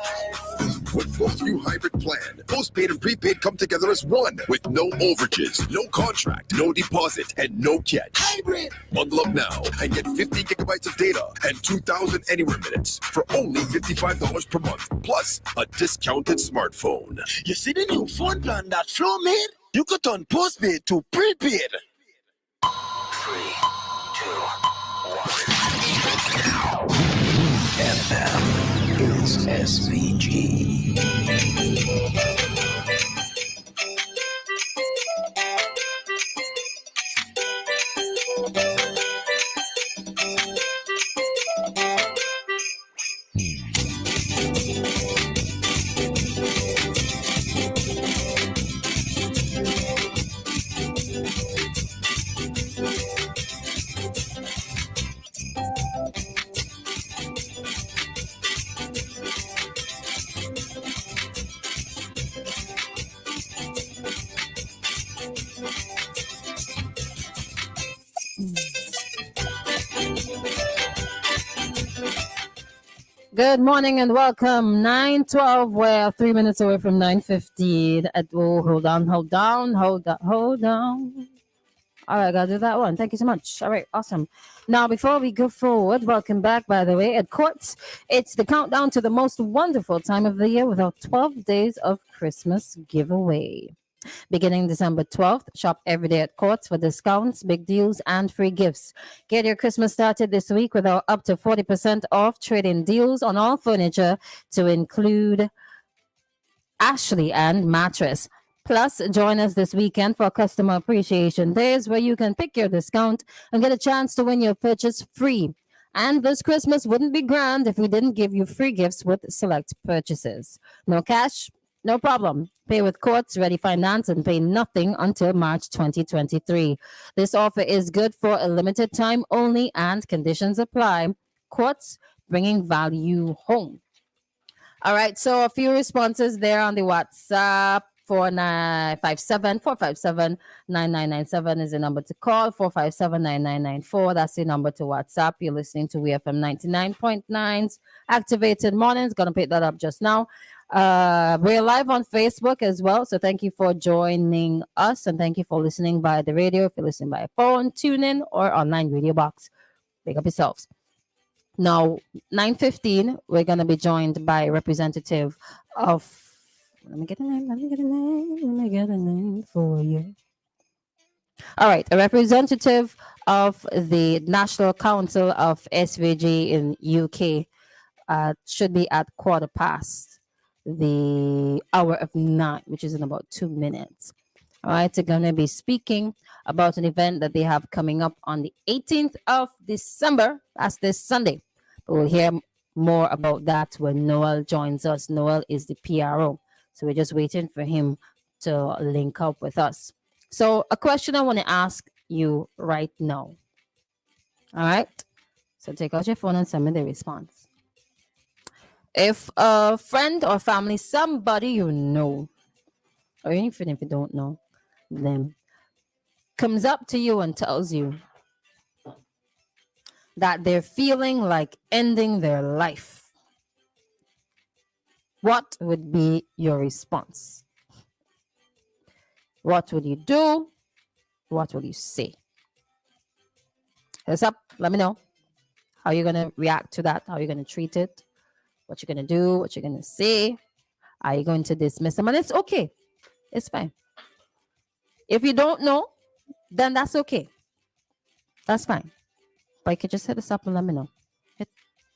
With Phone's new hybrid plan, postpaid and prepaid come together as one with no overages, no contract, no deposit, and no catch. Hybrid! Bundle up now and get 50 gigabytes of data and 2,000 anywhere minutes for only $55 per month, plus a discounted smartphone. You see the new phone plan that Flow made? You could turn postpaid to prepaid. 3, 2, 1. FM is SVG. Good morning and welcome. 9:12. We're 3 minutes away from 9:15. Oh, hold on. All right, gotta do that one. Thank you so much. All right, awesome. Now, before we go forward, welcome back, by the way, at Courts. It's the countdown to the most wonderful time of the year with our 12 days of Christmas giveaway. Beginning December 12th, shop every day at Courts for discounts, big deals, and free gifts. Get your Christmas started this week with our up to 40% off trade-in deals on all furniture to include Ashley and mattress. Plus, join us this weekend for Customer Appreciation Days where you can pick your discount and get a chance to win your purchase free. And this Christmas wouldn't be grand if we didn't give you free gifts with select purchases. No cash? No problem. Pay with Courts Ready Finance and pay nothing until March 2023. This offer is good for a limited time only and conditions apply. Courts, bringing value home. All right, so a few responses there on the WhatsApp. 457-9997 is the number to call. 457-9994. That's the number to WhatsApp. You're listening to WEFM 99.9's Activated Mornings. Gonna pick that up just now. We're live on Facebook as well. So thank you for joining us and thank you for listening by the radio. If you're listening by phone, tune in or online radio box. Pick up yourselves. Now, 9:15, we're gonna be joined by a representative of. Let me get a name for you. All right, a representative of the National Council of SVG in UK should be at 9:15, the hour of 9, which is in about 2 minutes. All right, they're going to be speaking about an event that they have coming up on the 18th of December. That's this Sunday. But we'll hear more about that when Noel joins us. Noel is the PRO. So we're just waiting for him to link up with us. So a question I want to ask you right now. All right. So take out your phone and send me the response. If a friend or family, somebody you know, or even if you don't know them, comes up to you and tells you that they're feeling like ending their life, what would be your response? What would you do? What would you say? Heads up, let me know how you're going to react to that, how you're going to treat it, what you're going to do, what you're going to say. Are you going to dismiss them? And it's okay. It's fine. If you don't know, then that's okay. That's fine. But you can just hit us up and let me know. Hit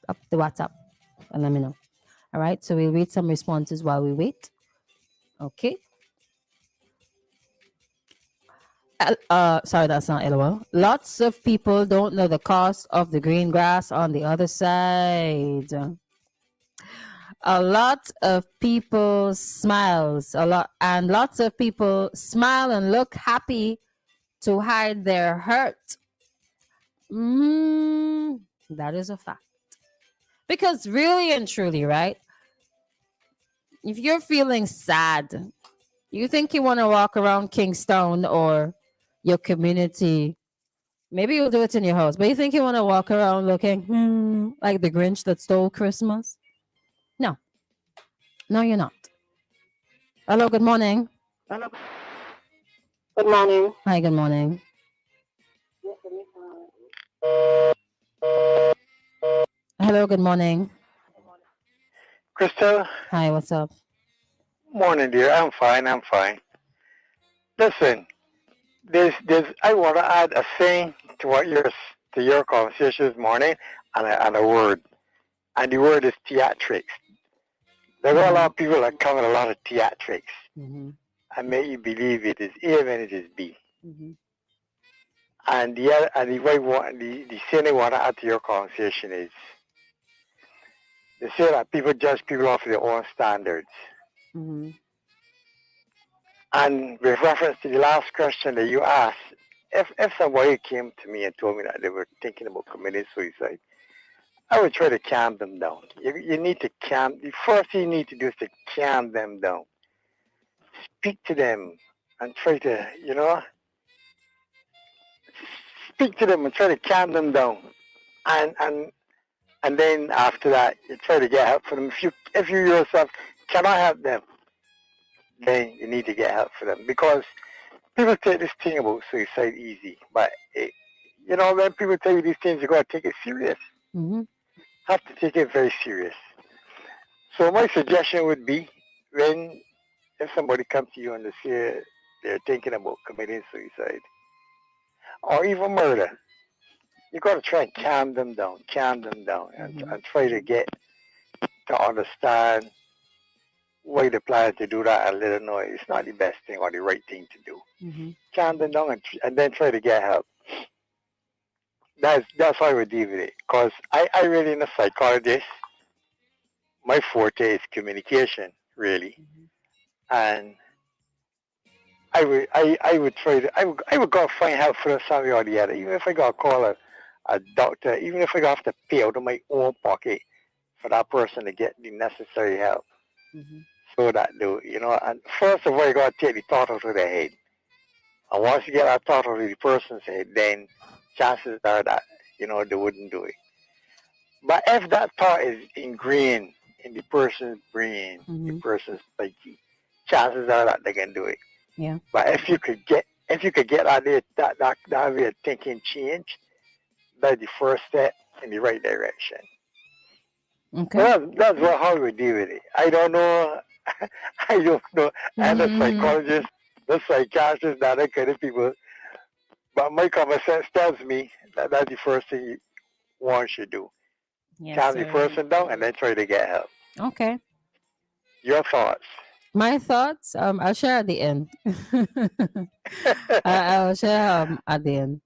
up the WhatsApp and let me know. All right, so we'll read some responses while we wait. Okay. Sorry, that's not LOL. Lots of people don't know the cost of the green grass on the other side. A lot of people smiles a lot, and lots of people smile and look happy to hide their hurt. That is a fact. Because really and truly, right? If you're feeling sad, you think you want to walk around Kingstown or your community. Maybe you'll do it in your house, but you think you want to walk around looking like the Grinch that stole Christmas? No. No, you're not. Hello, good morning. Hello. Good morning. Hi, good morning. Hello, good morning. Cristal, Hi, what's up? morning, dear. I'm fine. Listen, I want to add a thing to your conversation this morning, and a word, and the word is theatrics. There are a lot of people that come with a lot of theatrics, and make you believe it is A when it is B. And the thing I want to add to your conversation is, they say that people judge people off their own standards. And with reference to the last question that you asked, if somebody came to me and told me that they were thinking about committing suicide, I would try to calm them down. You need to the first thing you need to do is to calm them down. Speak to them and try to, speak to them and try to calm them down. And then after that, you try to get help for them. If you yourself cannot help them, then you need to get help for them. Because people take this thing about suicide easy, but when people tell you these things, you got to take it serious. Have to take it very serious. So my suggestion would be, if somebody comes to you and they say they're thinking about committing suicide or even murder, you got to try and calm them down, and try to get to understand why they plan to do that, and let them know it's not the best thing or the right thing to do. Calm them down and then try to get help. That's how I would deal with it. Because I really am a psychologist. My forte is communication, really. And I would go find help for some way or the other. Even if I got to call a doctor, even if I have to pay out of my own pocket for that person to get the necessary help. So that and first of all, you got to take the thought out of their head. And once you get that thought out of the person's head, then chances are that, they wouldn't do it. But if that thought is ingrained in the person's brain, the person's psyche, chances are that they can do it. Yeah. But if you could get that way of thinking change, that's the first step in the right direction. Okay. So that's how we deal with it. I don't know. I'm a psychologist, the psychiatrist, that kind of people. But my common sense tells me that that's the first thing one should do. Yes, Calm the person down and then try to get help. Okay. Your thoughts? My thoughts, I'll share at the end. I'll share at the end.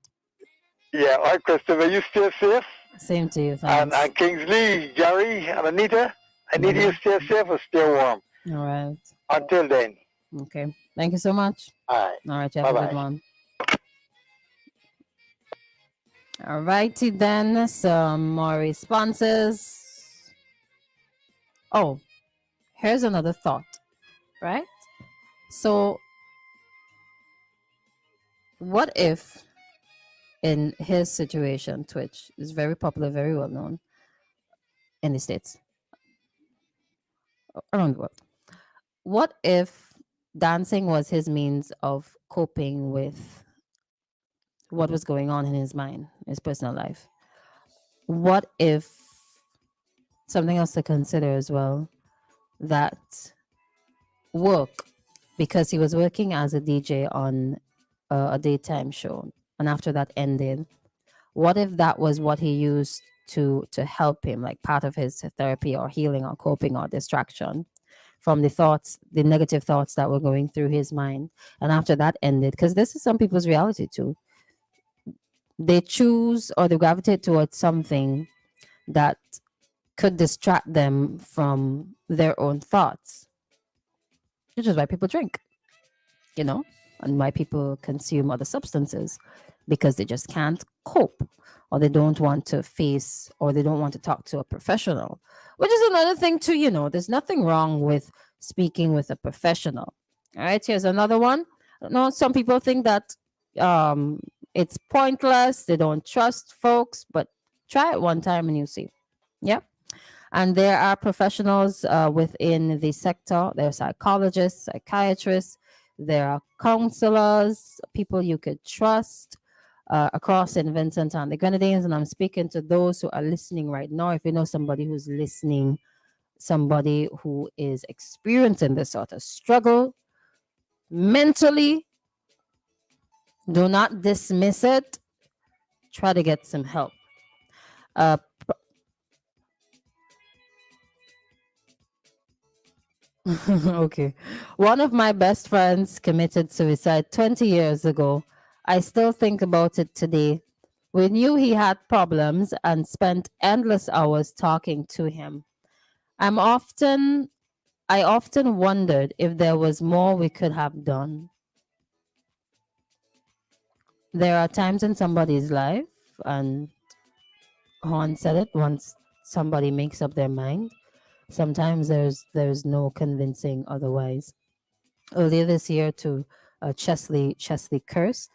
Yeah, all right, Christopher, you stay safe. Same to you, thanks. And Kingsley, Jerry, and Anita, you stay safe and stay warm. All right. Until then. Okay. Thank you so much. All right. All right, you have a good one. All righty then, some more responses. Oh, here's another thought, right? So, what if in his situation, Twitch is very popular, very well known in the States, around the world. What if dancing was his means of coping with what was going on in his mind, his personal life? What if, something else to consider as well, that work, because he was working as a DJ on a daytime show, and after that ended, what if that was what he used to help him, like part of his therapy or healing or coping or distraction from the thoughts, the negative thoughts that were going through his mind. And after that ended, because this is some people's reality too, they choose or they gravitate towards something that could distract them from their own thoughts, which is why people drink, and why people consume other substances, because they just can't cope, or they don't want to face, or they don't want to talk to a professional, which is another thing too. There's nothing wrong with speaking with a professional. All right, here's another one. No, some people think that it's pointless, they don't trust folks, but try it one time and you see. Yeah. And there are professionals within the sector. There are psychologists, psychiatrists, there are counselors, people you could trust across St. Vincent and the Grenadines. And I'm speaking to those who are listening right now. If you know somebody who's listening, somebody who is experiencing this sort of struggle mentally, do not dismiss it. Try to get some help. Okay. One of my best friends committed suicide 20 years ago. I still think about it today. We knew he had problems and spent endless hours talking to him. I often wondered if there was more we could have done. There are times in somebody's life, and Juan said it, once somebody makes up their mind, sometimes there's no convincing otherwise. Earlier this year, to Chesley Kirst,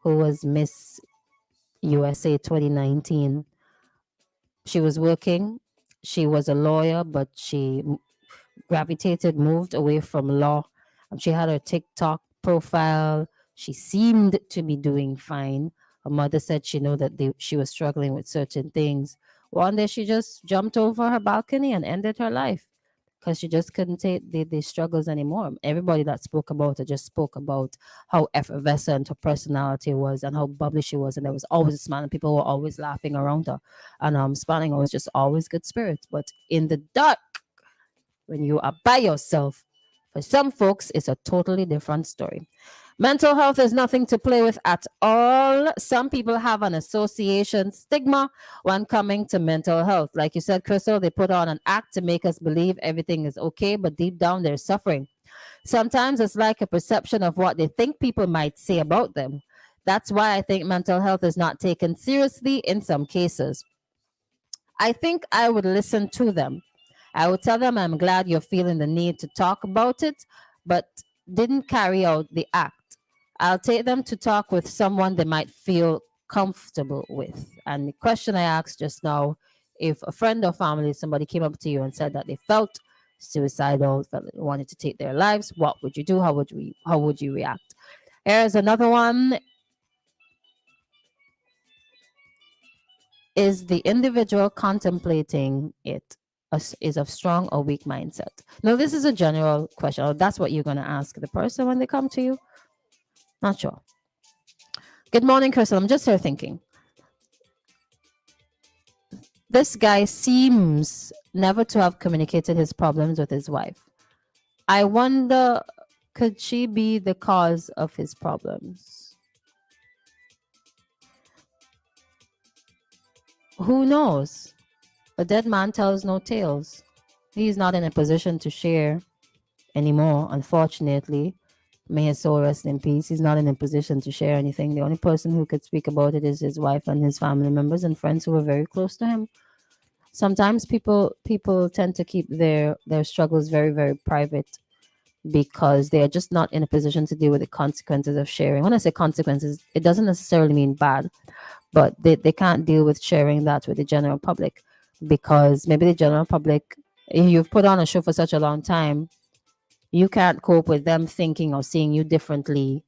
who was Miss USA 2019. She was working. She was a lawyer, but she moved away from law. She had her TikTok profile. She seemed to be doing fine. Her mother said she knew that she was struggling with certain things. One day she just jumped over her balcony and ended her life because she just couldn't take the struggles anymore. Everybody that spoke about her just spoke about how effervescent her personality was and how bubbly she was. And there was always a smile and people were always laughing around her. And smiling was just always good spirits. But in the dark, when you are by yourself, for some folks, it's a totally different story. Mental health is nothing to play with at all. Some people have an association stigma when coming to mental health. Like you said, Cristal, they put on an act to make us believe everything is okay, but deep down they're suffering. Sometimes it's like a perception of what they think people might say about them. That's why I think mental health is not taken seriously in some cases. I think I would listen to them. I would tell them I'm glad you're feeling the need to talk about it, but didn't carry out the act. I'll take them to talk with someone they might feel comfortable with. And the question I asked just now, if a friend or family, somebody came up to you and said that they felt suicidal, felt that they wanted to take their lives, what would you do? How would you react? Here's another one. Is the individual contemplating it is of strong or weak mindset? Now, this is a general question. That's what you're going to ask the person when they come to you. Not sure. Good morning, Cristal. I'm just here thinking. This guy seems never to have communicated his problems with his wife. I wonder, could she be the cause of his problems? Who knows? A dead man tells no tales. He's not in a position to share anymore, unfortunately. May his soul rest in peace. He's not in a position to share anything. The only person who could speak about it is his wife and his family members and friends who were very close to him. Sometimes people tend to keep their struggles very, very private because they are just not in a position to deal with the consequences of sharing. When I say consequences, it doesn't necessarily mean bad, but they can't deal with sharing that with the general public because maybe the general public, you've put on a show for such a long time, you can't cope with them thinking or seeing you differently,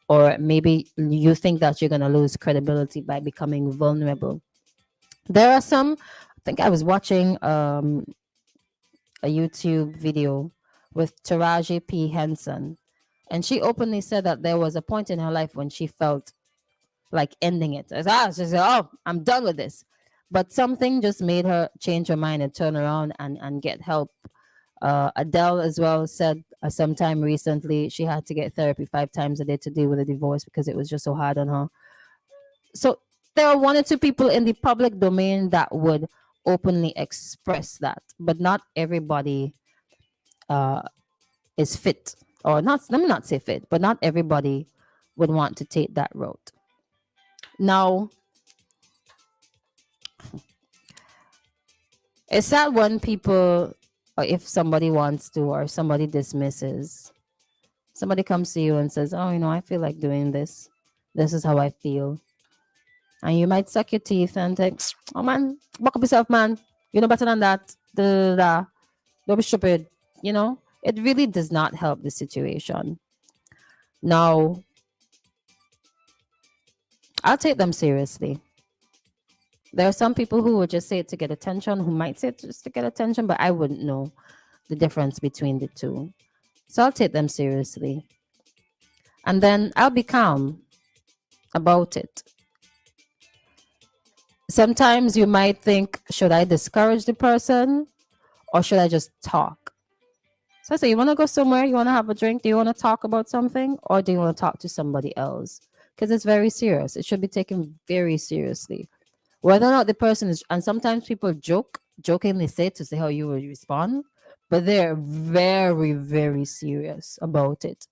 or maybe you think that you're going to lose credibility by becoming vulnerable. There are some, I think I was watching a YouTube video with Taraji P. Henson, and she openly said that there was a point in her life when she felt like ending it. She said, oh, I'm done with this. But something just made her change her mind and turn around and get help Adele as well said sometime recently she had to get therapy 5 times a day to deal with a divorce because it was just so hard on her. So there are 1 or 2 people in the public domain that would openly express that, but not everybody is fit, or not. Let me not say fit, but not everybody would want to take that route. Now, it's sad when people, or if somebody wants to, or somebody dismisses, somebody comes to you and says, "Oh, I feel like doing this. This is how I feel." And you might suck your teeth and think, "Oh man, buck up yourself, man. You know better than that. Da, da, da, da. Don't be stupid." It really does not help the situation. Now, I'll take them seriously. There are some people who would just say it to get attention, who might say it just to get attention, but I wouldn't know the difference between the two. So I'll take them seriously. And then I'll be calm about it. Sometimes you might think, should I discourage the person or should I just talk? So I say, you want to go somewhere? You want to have a drink? Do you want to talk about something? Or do you want to talk to somebody else? Because it's very serious. It should be taken very seriously. Whether or not the person is, and sometimes people jokingly say to say how you will respond, but they're very, very serious about it.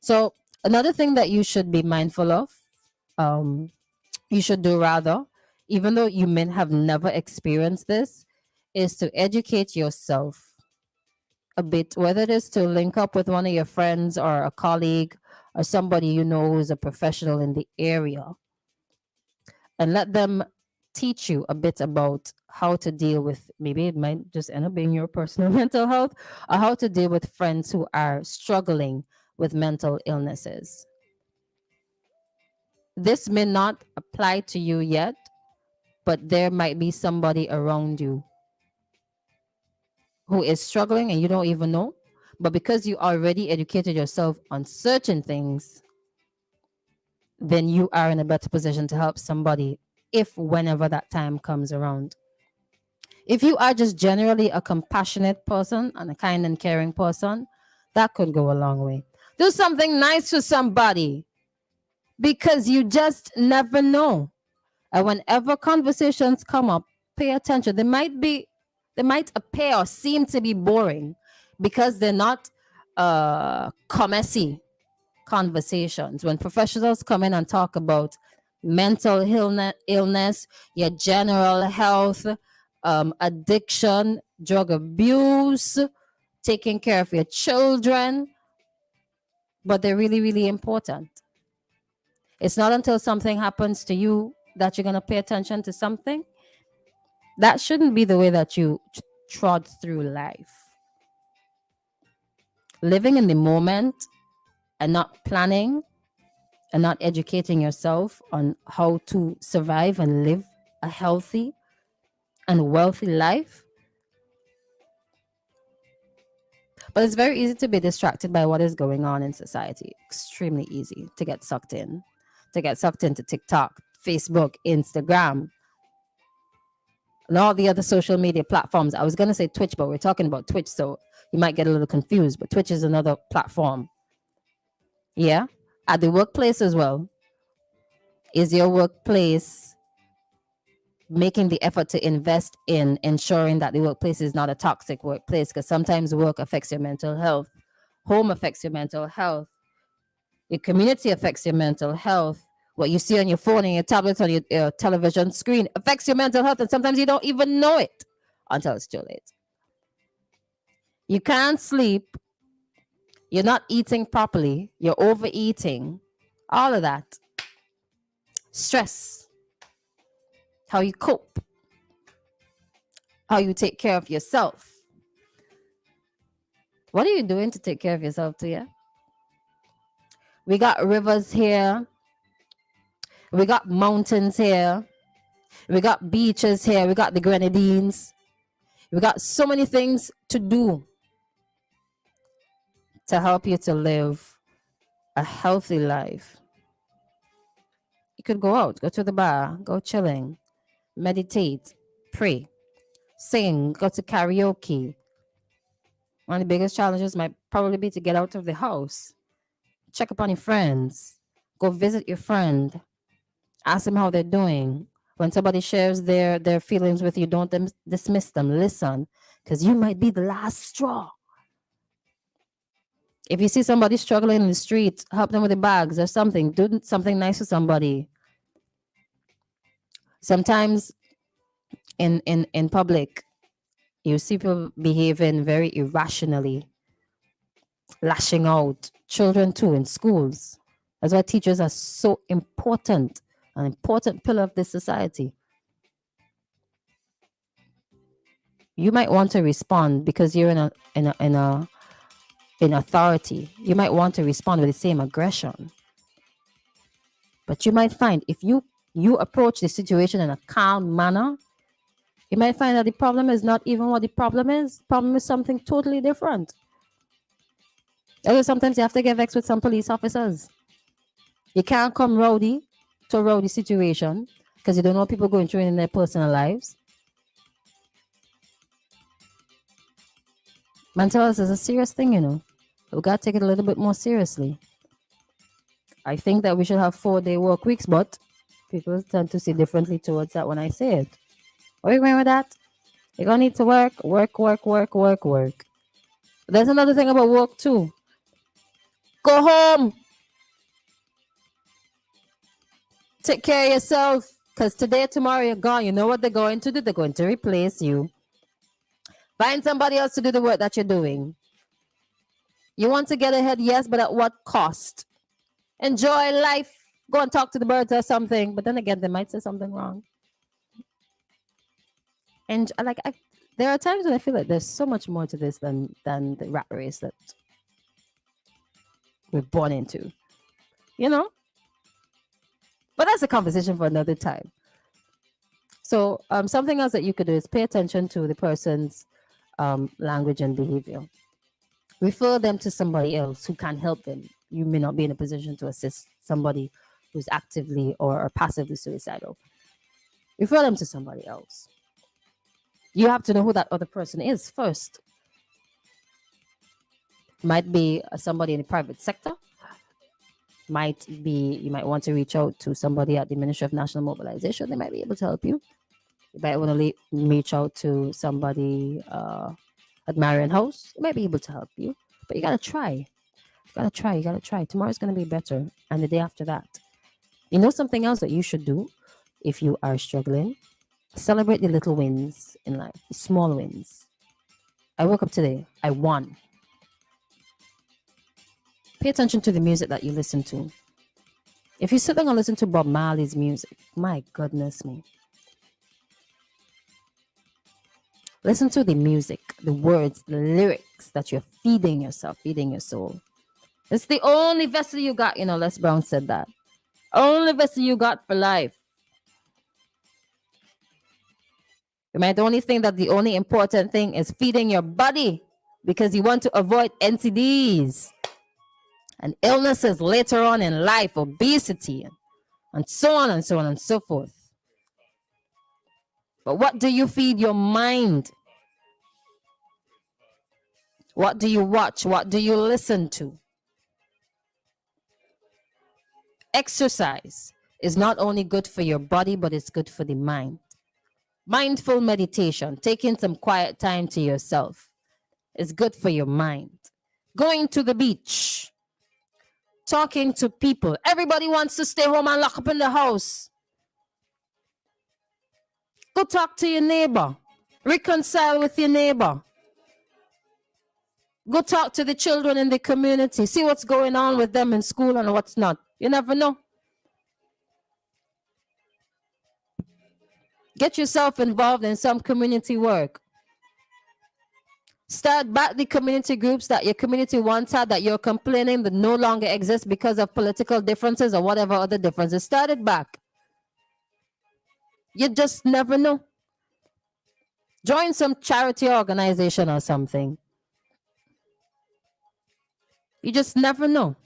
So another thing that you should be mindful of, you should do rather, even though you may have never experienced this, is to educate yourself a bit, whether it is to link up with one of your friends or a colleague or somebody you know who's a professional in the area, and let them teach you a bit about how to deal with, maybe it might just end up being your personal mental health, or how to deal with friends who are struggling with mental illnesses. This may not apply to you yet, but there might be somebody around you who is struggling and you don't even know. But because you already educated yourself on certain things, then you are in a better position to help somebody if whenever that time comes around. If you are just generally a compassionate person and a kind and caring person, that could go a long way. Do something nice for somebody because you just never know. And whenever conversations come up, pay attention. They might appear or seem to be boring because they're not commercy conversations. When professionals come in and talk about mental illness, your general health, addiction, drug abuse, taking care of your children, but they're really, really important. It's not until something happens to you that you're going to pay attention to something. That shouldn't be the way that you trod through life. Living in the moment and not planning and not educating yourself on how to survive and live a healthy and wealthy life. But it's very easy to be distracted by what is going on in society. Extremely easy to get sucked into TikTok, Facebook, Instagram, and all the other social media platforms. I was going to say Twitch, but we're talking about Twitch, so you might get a little confused, but Twitch is another platform. Yeah. At the workplace as well. Is your workplace making the effort to invest in ensuring that the workplace is not a toxic workplace? Because sometimes work affects your mental health. Home affects your mental health. Your community affects your mental health. What you see on your phone and your tablet, on your television screen affects your mental health. And sometimes you don't even know it until it's too late. You can't sleep. You're not eating properly. You're overeating. All of that. Stress. How you cope. How you take care of yourself. What are you doing to take care of yourself, Tia? We got rivers here. We got mountains here. We got beaches here. We got the Grenadines. We got so many things to do to help you to live a healthy life. You could go out, go to the bar, go chilling, meditate, pray, sing, go to karaoke, One of the biggest challenges might probably be to get out of the house, check upon your friends, go visit your friend, ask them how they're doing. When somebody shares their feelings with you, don't dismiss them. Listen, because you might be the last straw. If you see somebody struggling in the street, help them with the bags or something. Do something nice for somebody. Sometimes in public, you see people behaving very irrationally, lashing out. Children too in schools. That's why teachers are so important, an important pillar of this society. You might want to respond because you're in authority. You might want to respond with the same aggression. But you might find if you approach the situation in a calm manner, you might find that the problem is not even what the problem is. The problem is something totally different. Sometimes you have to get vexed with some police officers. You can't come rowdy to a rowdy situation because you don't know what people going through in their personal lives. Mental health is a serious thing, you know. We got to take it a little bit more seriously. I think that we should have 4-day work weeks, but people tend to see differently towards that when I say it. Where are you going with that? You're going to need to work. There's another thing about work too. Go home. Take care of yourself. Because today, tomorrow, you're gone. You know what they're going to do? They're going to replace you. Find somebody else to do the work that you're doing. You want to get ahead, yes, but at what cost? Enjoy life. Go and talk to the birds or something. But then again, they might say something wrong. And there are times when I feel like there's so much more to this than the rat race that we're born into. You know? But that's a conversation for another time. So something else that you could do is pay attention to the person's language and behavior. Refer them to somebody else who can help them. You may not be in a position to assist somebody who's actively or passively suicidal. Refer them to somebody else. You have to know who that other person is first. Might be somebody in the private sector. You might want to reach out to somebody at the Ministry of National Mobilization. They might be able to help you. You might want to reach out to somebody at Marion House. They might be able to help you. But you got to try. You got to try. Tomorrow's going to be better. And the day after that. You know something else that you should do if you are struggling? Celebrate the little wins in life, the small wins. I woke up today. I won. Pay attention to the music that you listen to. If you sit down and listen to Bob Marley's music, my goodness me. Listen to the music, the words, the lyrics that you're feeding yourself, feeding your soul. It's the only vessel you got, Les Brown said that. Only vessel you got for life. You might only think that the only important thing is feeding your body because you want to avoid NCDs and illnesses later on in life, obesity, and so on and so on and so forth. But what do you feed your mind? What do you watch? What do you listen to? Exercise is not only good for your body, but it's good for the mind. Mindful meditation, taking some quiet time to yourself, is good for your mind. Going to the beach, talking to people. Everybody wants to stay home and lock up in the house. Go talk to your neighbor. Reconcile with your neighbor. Go talk to the children in the community. See what's going on with them in school and what's not. You never know. Get yourself involved in some community work. Start back the community groups that your community once had that you're complaining that no longer exist because of political differences or whatever other differences. Start it back. You just never know. Join some charity organization or something. You just never know.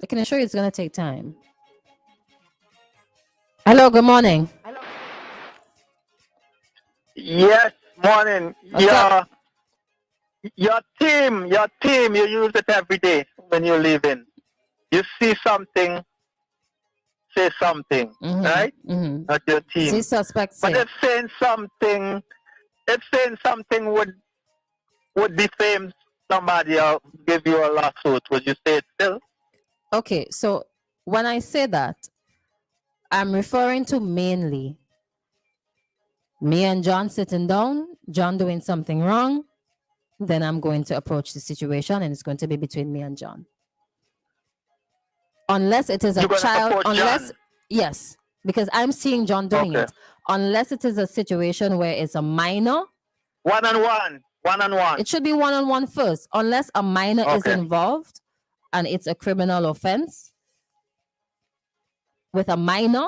I can assure you it's going to take time. Hello, good morning. Yes, Morning. What's up? Your team, you use it every day when you're leaving. You see something, say something, right? Not your team. See suspect But say. if saying something would defame somebody or give you a lawsuit, would you say it still? Okay, so when I say that, I'm referring to mainly me and John sitting down, John doing something wrong, then I'm going to approach the situation and it's going to be between me and John. Unless it is a You're gonna child, approach unless, John? yes, because I'm seeing John doing Okay. it. Unless it is a situation where it's a minor. One-on-one. It should be one-on-one first. Unless a minor is Okay. involved and it's a criminal offense with a minor,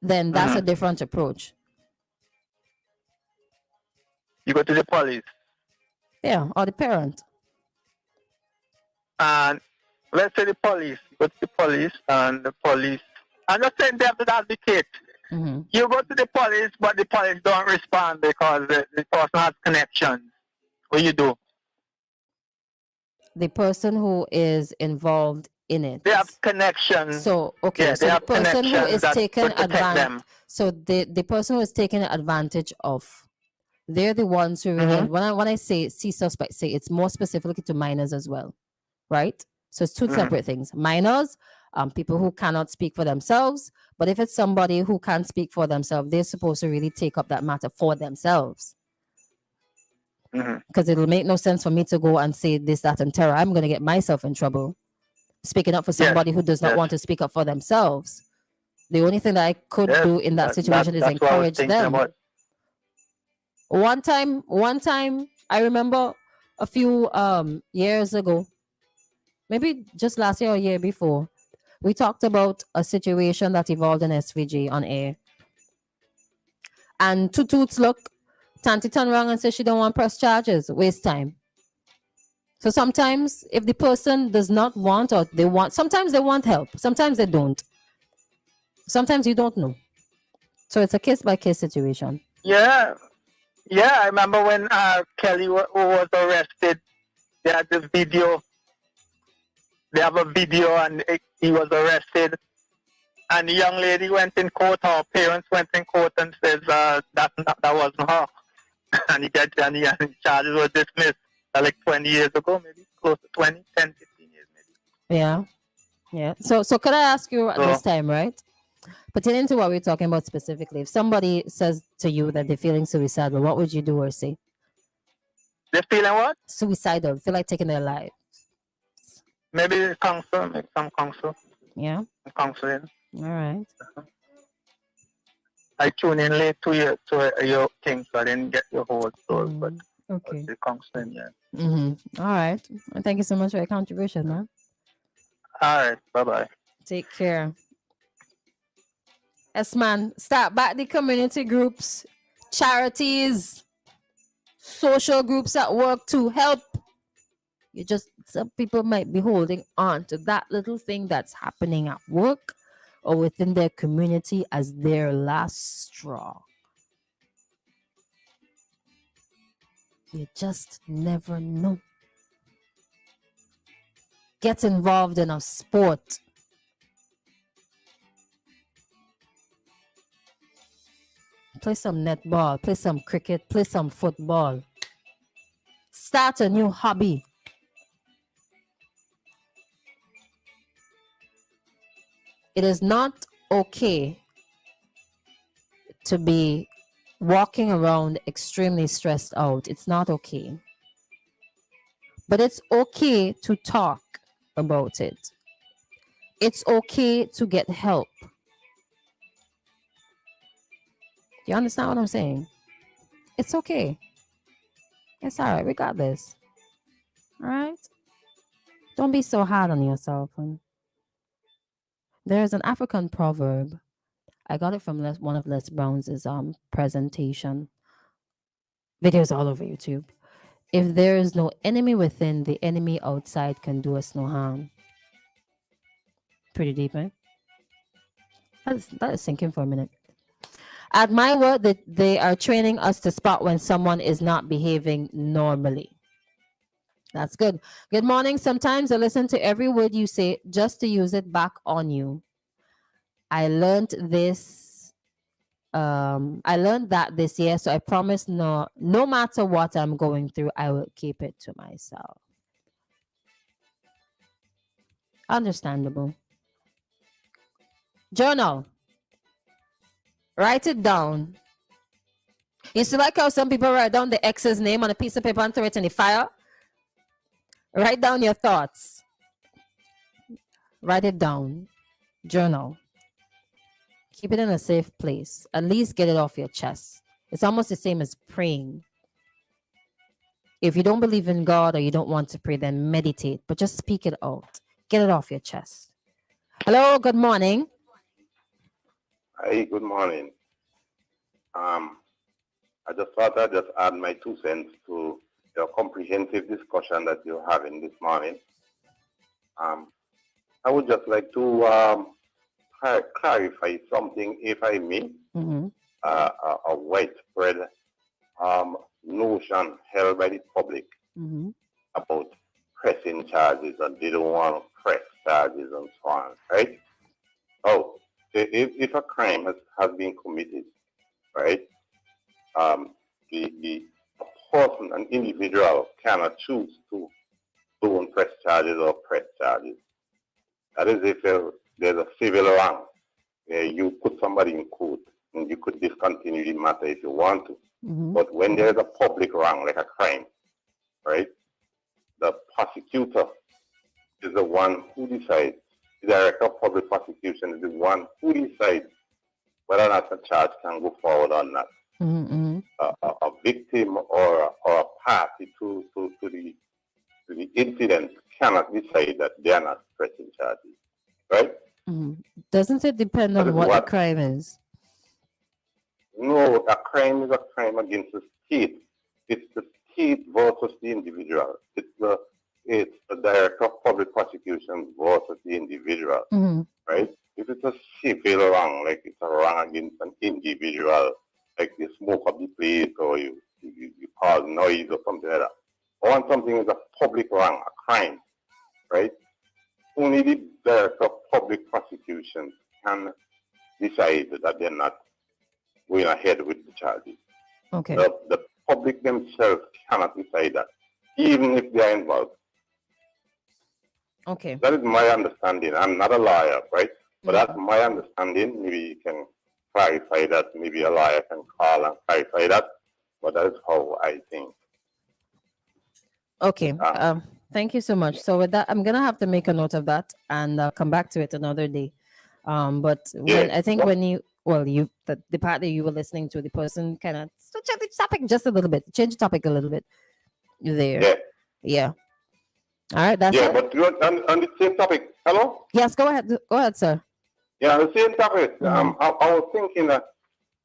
then that's a different approach. You go to the police. Yeah, or the parent. And let's say the police, you go to the police and the police, I'm not saying they have to advocate. You go to the police, but the police don't respond because the person has connections. What do you do? The person who is involved in it. They have connections. So, okay, Yeah, so they the have person who connections is that taken would protect advantage, them. so the person who is taken advantage of, they're the ones who really, when I say see suspect, say it's more specifically to minors as well, right? So it's two separate things. Minors, people who cannot speak for themselves, but if it's somebody who can't speak for themselves, they're supposed to really take up that matter for themselves. Because it'll make no sense for me to go and say this, that, and terror. I'm going to get myself in trouble speaking up for somebody who does not want to speak up for themselves. The only thing that I could do in that situation is encourage them. One time, I remember a few years ago, maybe just last year or year before, we talked about a situation that evolved in SVG on air. And two toots look, Tanti turn around and say she don't want press charges, waste time. So sometimes if the person does not want or they want, sometimes they want help, sometimes they don't. Sometimes you don't know. So it's a case by case situation. Yeah, I remember when Kelly was arrested, they had the video. They have a video and he was arrested. And the young lady went in court, her parents went in court and says that wasn't her. And the charges were dismissed like 20 years ago, maybe close to 10, 15 years maybe. Yeah. So could I ask you at this time, right? Pertaining to what we're talking about specifically, if somebody says to you that they're feeling suicidal, what would you do or say? They're feeling what? Suicidal, feel like taking their life. Maybe counsel, make some counsel. Yeah. Counseling. All right. I tune in late to your thing, so I didn't get your whole story, but the counseling, All right. Well, thank you so much for your contribution, man. All right. Bye-bye. Take care. Yes, man. Start back the community groups, charities, social groups at work to help. Some people might be holding on to that little thing that's happening at work or within their community as their last straw. You just never know. Get involved in a sport. Play some netball, play some cricket, play some football. Start a new hobby. It is not okay to be walking around extremely stressed out. It's not okay. But it's okay to talk about it. It's okay to get help. Do you understand what I'm saying? It's okay. It's all right. We got this. All right? Don't be so hard on yourself. There's an African proverb. I got it from one of Les Brown's presentation. Videos all over YouTube. If there is no enemy within, the enemy outside can do us no harm. Pretty deep, eh? That is sinking for a minute. At my work, they are training us to spot when someone is not behaving normally. That's good. Good morning. Sometimes I listen to every word you say just to use it back on you. I learned this. I learned that this year, so I promise no matter what I'm going through, I will keep it to myself. Understandable. Journal. Write it down. You see, like how some people write down the ex's name on a piece of paper and throw it in the fire? Write down your thoughts. Write it down. Journal. Keep it in a safe place. At least get it off your chest. It's almost the same as praying. If you don't believe in God or you don't want to pray, then meditate, but just speak it out. Get it off your chest. Hello, good morning. Hi, good morning. I just thought I'd just add my 2 cents to your comprehensive discussion that you're having this morning. I would just like to clarify something, if I may. A widespread notion held by the public about pressing charges, and they don't want to press charges and so on, right? Oh, if a crime has been committed, right, the person, an individual, cannot choose to don't press charges or press charges. That is if there's a civil wrong where you put somebody in court and you could discontinue the matter if you want to. But when there's a public wrong, like a crime, right, the prosecutor is the one who decides. The director of public prosecution is the one who decides whether or not a charge can go forward or not. A victim or a party to the incident cannot decide that they are not pressing charges, right? Doesn't it depend on what the crime is? No, a crime is a crime against the state. It's the state versus the individual. It's the director of public prosecution versus the individual, right? If it's a civil wrong, like it's a wrong against an individual, like you smoke up the place or you cause noise or something like that. Or when something is a public wrong, a crime, right? Only the director of public prosecution can decide that they're not going ahead with the charges. Okay. The public themselves cannot decide that, even if they are involved. Okay. That is my understanding. I'm not a lawyer, right? But that's my understanding. Maybe you can clarify that. Maybe a lawyer can call and clarify that. But that is how I think. Okay. Thank you so much. So with that, I'm gonna have to make a note of that and come back to it another day. But when I think when the part that you were listening to, the person kind of switch the topic just a little bit, change the topic a little bit there. Yeah. All right. That's it. But on the same topic. Hello. Yes. Go ahead. Go ahead, sir. Yeah, the same topic. I was thinking that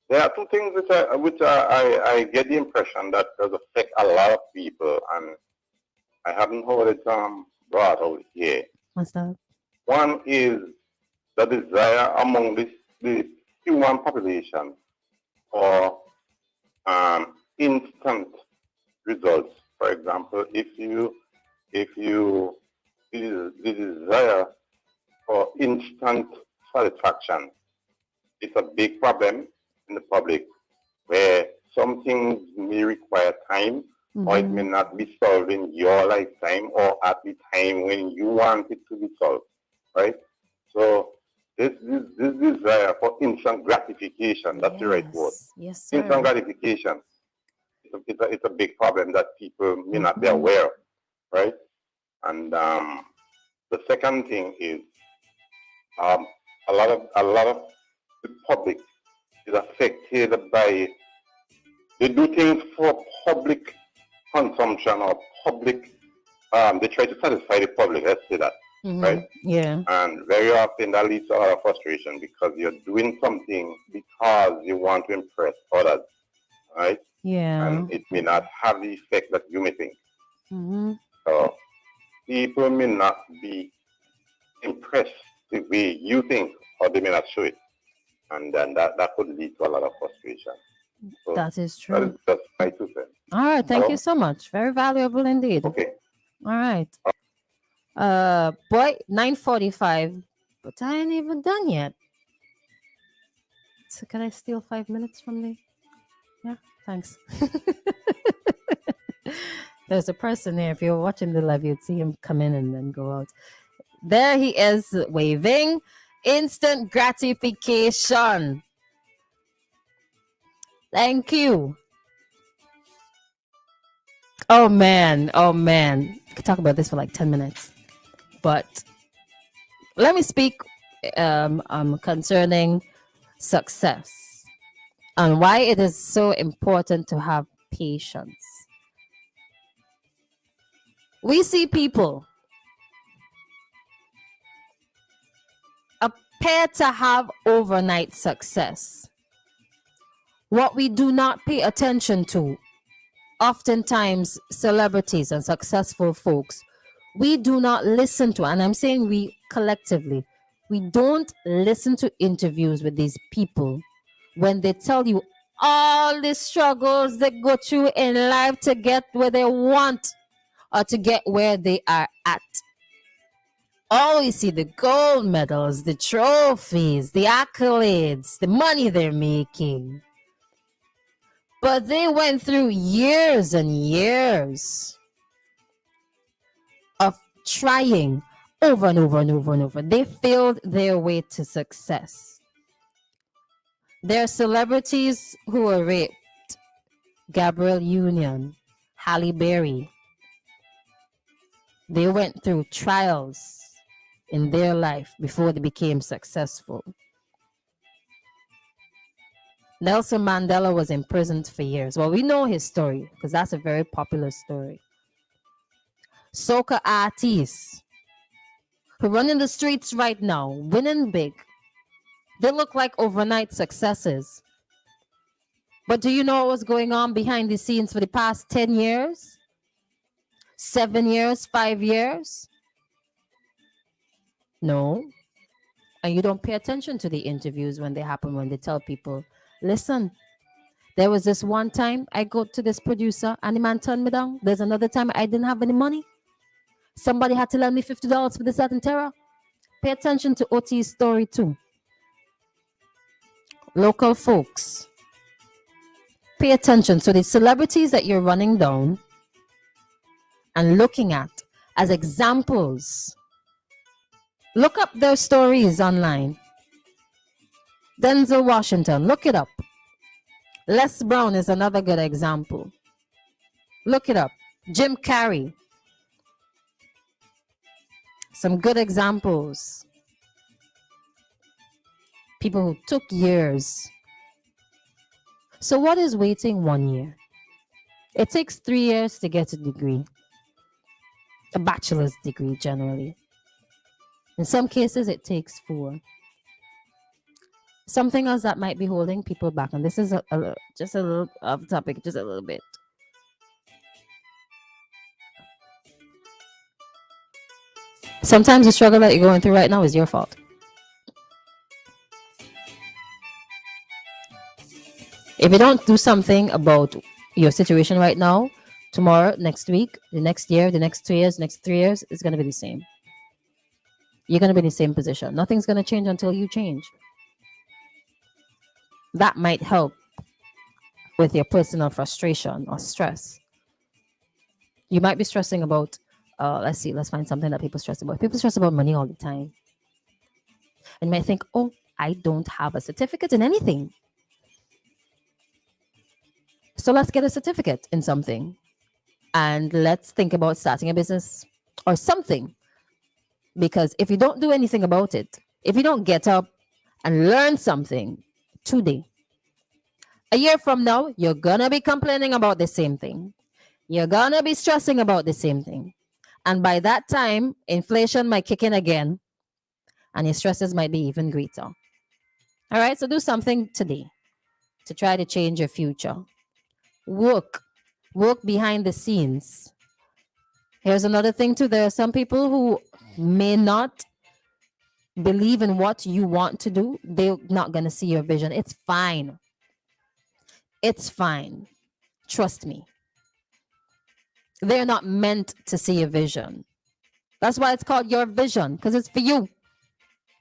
there are 2 things which I get the impression that does affect a lot of people, and I haven't heard it brought out here. What's that? One is the desire among the human population for instant results. For example, the desire for instant satisfaction, it's a big problem in the public, where some things may require time, or it may not be solved in your lifetime or at the time when you want it to be solved, right? So this desire for instant gratification, that's the right word. Yes, sir. Instant gratification. It's a big problem that people may not be aware of, right? And the second thing is a lot of the public is affected by, they do things for public consumption or public, they try to satisfy the public, let's say that, right? Yeah. And very often that leads to a lot of frustration because you're doing something because you want to impress others, right? Yeah. And it may not have the effect that you may think. So people may not be impressed the way you think, or they may not show it. and then that could lead to a lot of frustration. So That is that true. is just my 2 cents. All right, thank Hello? you so much. Very valuable indeed. Okay. All right. Boy, 9:45, but I ain't even done yet. So can I steal 5 minutes from me? Yeah, thanks. There's a person here. If you're watching the live, you'd see him come in and then go out. There he is waving. Instant gratification. Thank you. Oh man. I could talk about this for like 10 minutes. But let me speak concerning success and why it is so important to have patience. We see people appear to have overnight success. What we do not pay attention to, oftentimes celebrities and successful folks, we do not listen to, and I'm saying we collectively, we don't listen to interviews with these people when they tell you all the struggles they go through in life to get where they want or to get where they are at. Always see the gold medals, the trophies, the accolades, the money they're making. But they went through years and years of trying over and over and over and over. They failed their way to success. There are celebrities who were raped. Gabrielle Union, Halle Berry. They went through trials in their life before they became successful. Nelson Mandela was imprisoned for years. Well, we know his story because that's a very popular story. Soca artists who run in the streets right now, winning big. They look like overnight successes. But do you know what was going on behind the scenes for the past 10 years? 7 years, 5 years? No. And you don't pay attention to the interviews when they happen, when they tell people, listen, there was this one time I go to this producer and the man turned me down. There's another time I didn't have any money. Somebody had to lend me $50 for the certain terror. Pay attention to OT's story too. Local folks. Pay attention. So the celebrities that you're running down and looking at as examples, look up their stories online. Denzel Washington, look it up. Les Brown is another good example. Look it up. Jim Carrey. Some good examples. People who took years. So what is waiting 1 year? It takes 3 years to get a degree. A bachelor's degree generally. In some cases, it takes 4. Something else that might be holding people back, and this is just a little off topic, just a little bit. Sometimes the struggle that you're going through right now is your fault. If you don't do something about your situation right now, tomorrow, next week, the next year, the next 2 years, next 3 years, it's going to be the same. You're going to be in the same position. Nothing's going to change until you change. That might help with your personal frustration or stress. You might be stressing about, let's find something that people stress about. People stress about money all the time. And you might think, oh, I don't have a certificate in anything. So let's get a certificate in something. And let's think about starting a business or something. Because if you don't do anything about it, if you don't get up and learn something today, a year from now, you're going to be complaining about the same thing. You're going to be stressing about the same thing. And by that time, inflation might kick in again. And your stresses might be even greater. All right, so do something today to try to change your future. Work behind the scenes. Here's another thing too. There are some people who may not believe in what you want to do, they're not going to see your vision. It's fine. It's fine. Trust me. They're not meant to see your vision. That's why it's called your vision, because it's for you.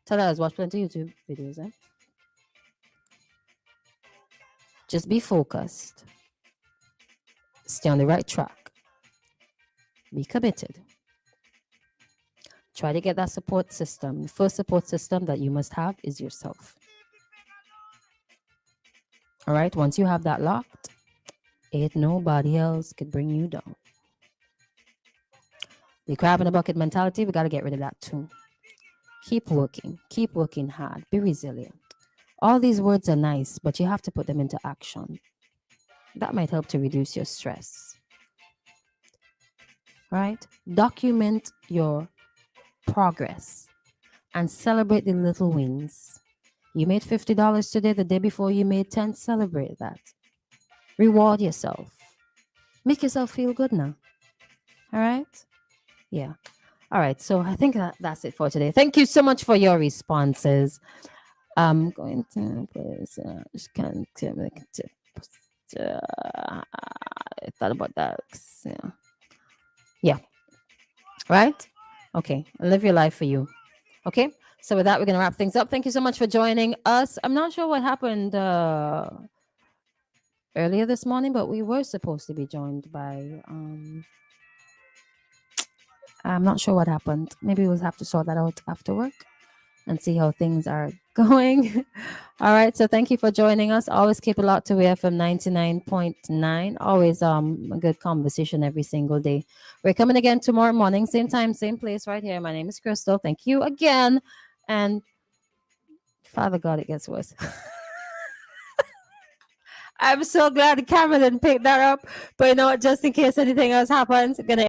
Tell us, watch plenty of YouTube videos, eh? Just be focused. Stay on the right track. Be committed. Try to get that support system. The first support system that you must have is yourself. All right? Once you have that locked, ain't nobody else could bring you down. The crab in a bucket mentality, we got to get rid of that too. Keep working hard, be resilient. All these words are nice, but you have to put them into action. That might help to reduce your stress. Right? Document your progress and celebrate the little wins. You made $50 today, the day before you made 10, celebrate that. Reward yourself. Make yourself feel good now. All right? Yeah. All right. So I think that's it for today. Thank you so much for your responses. I'm going to please I thought about that. Yeah. Right? Okay. Live your life for you. Okay. So with that, we're going to wrap things up. Thank you so much for joining us. I'm not sure what happened earlier this morning, but we were supposed to be joined by I'm not sure what happened. Maybe we'll have to sort that out after work and see how things are going. All right. So thank you for joining us. Always keep it locked to WEFM 99.9. Always a good conversation every single day. We're coming again tomorrow morning, same time, same place right here. My name is Cristal. Thank you again. And Father God, it gets worse. I'm so glad the camera didn't pick that up. But you know what? Just in case anything else happens, I'm gonna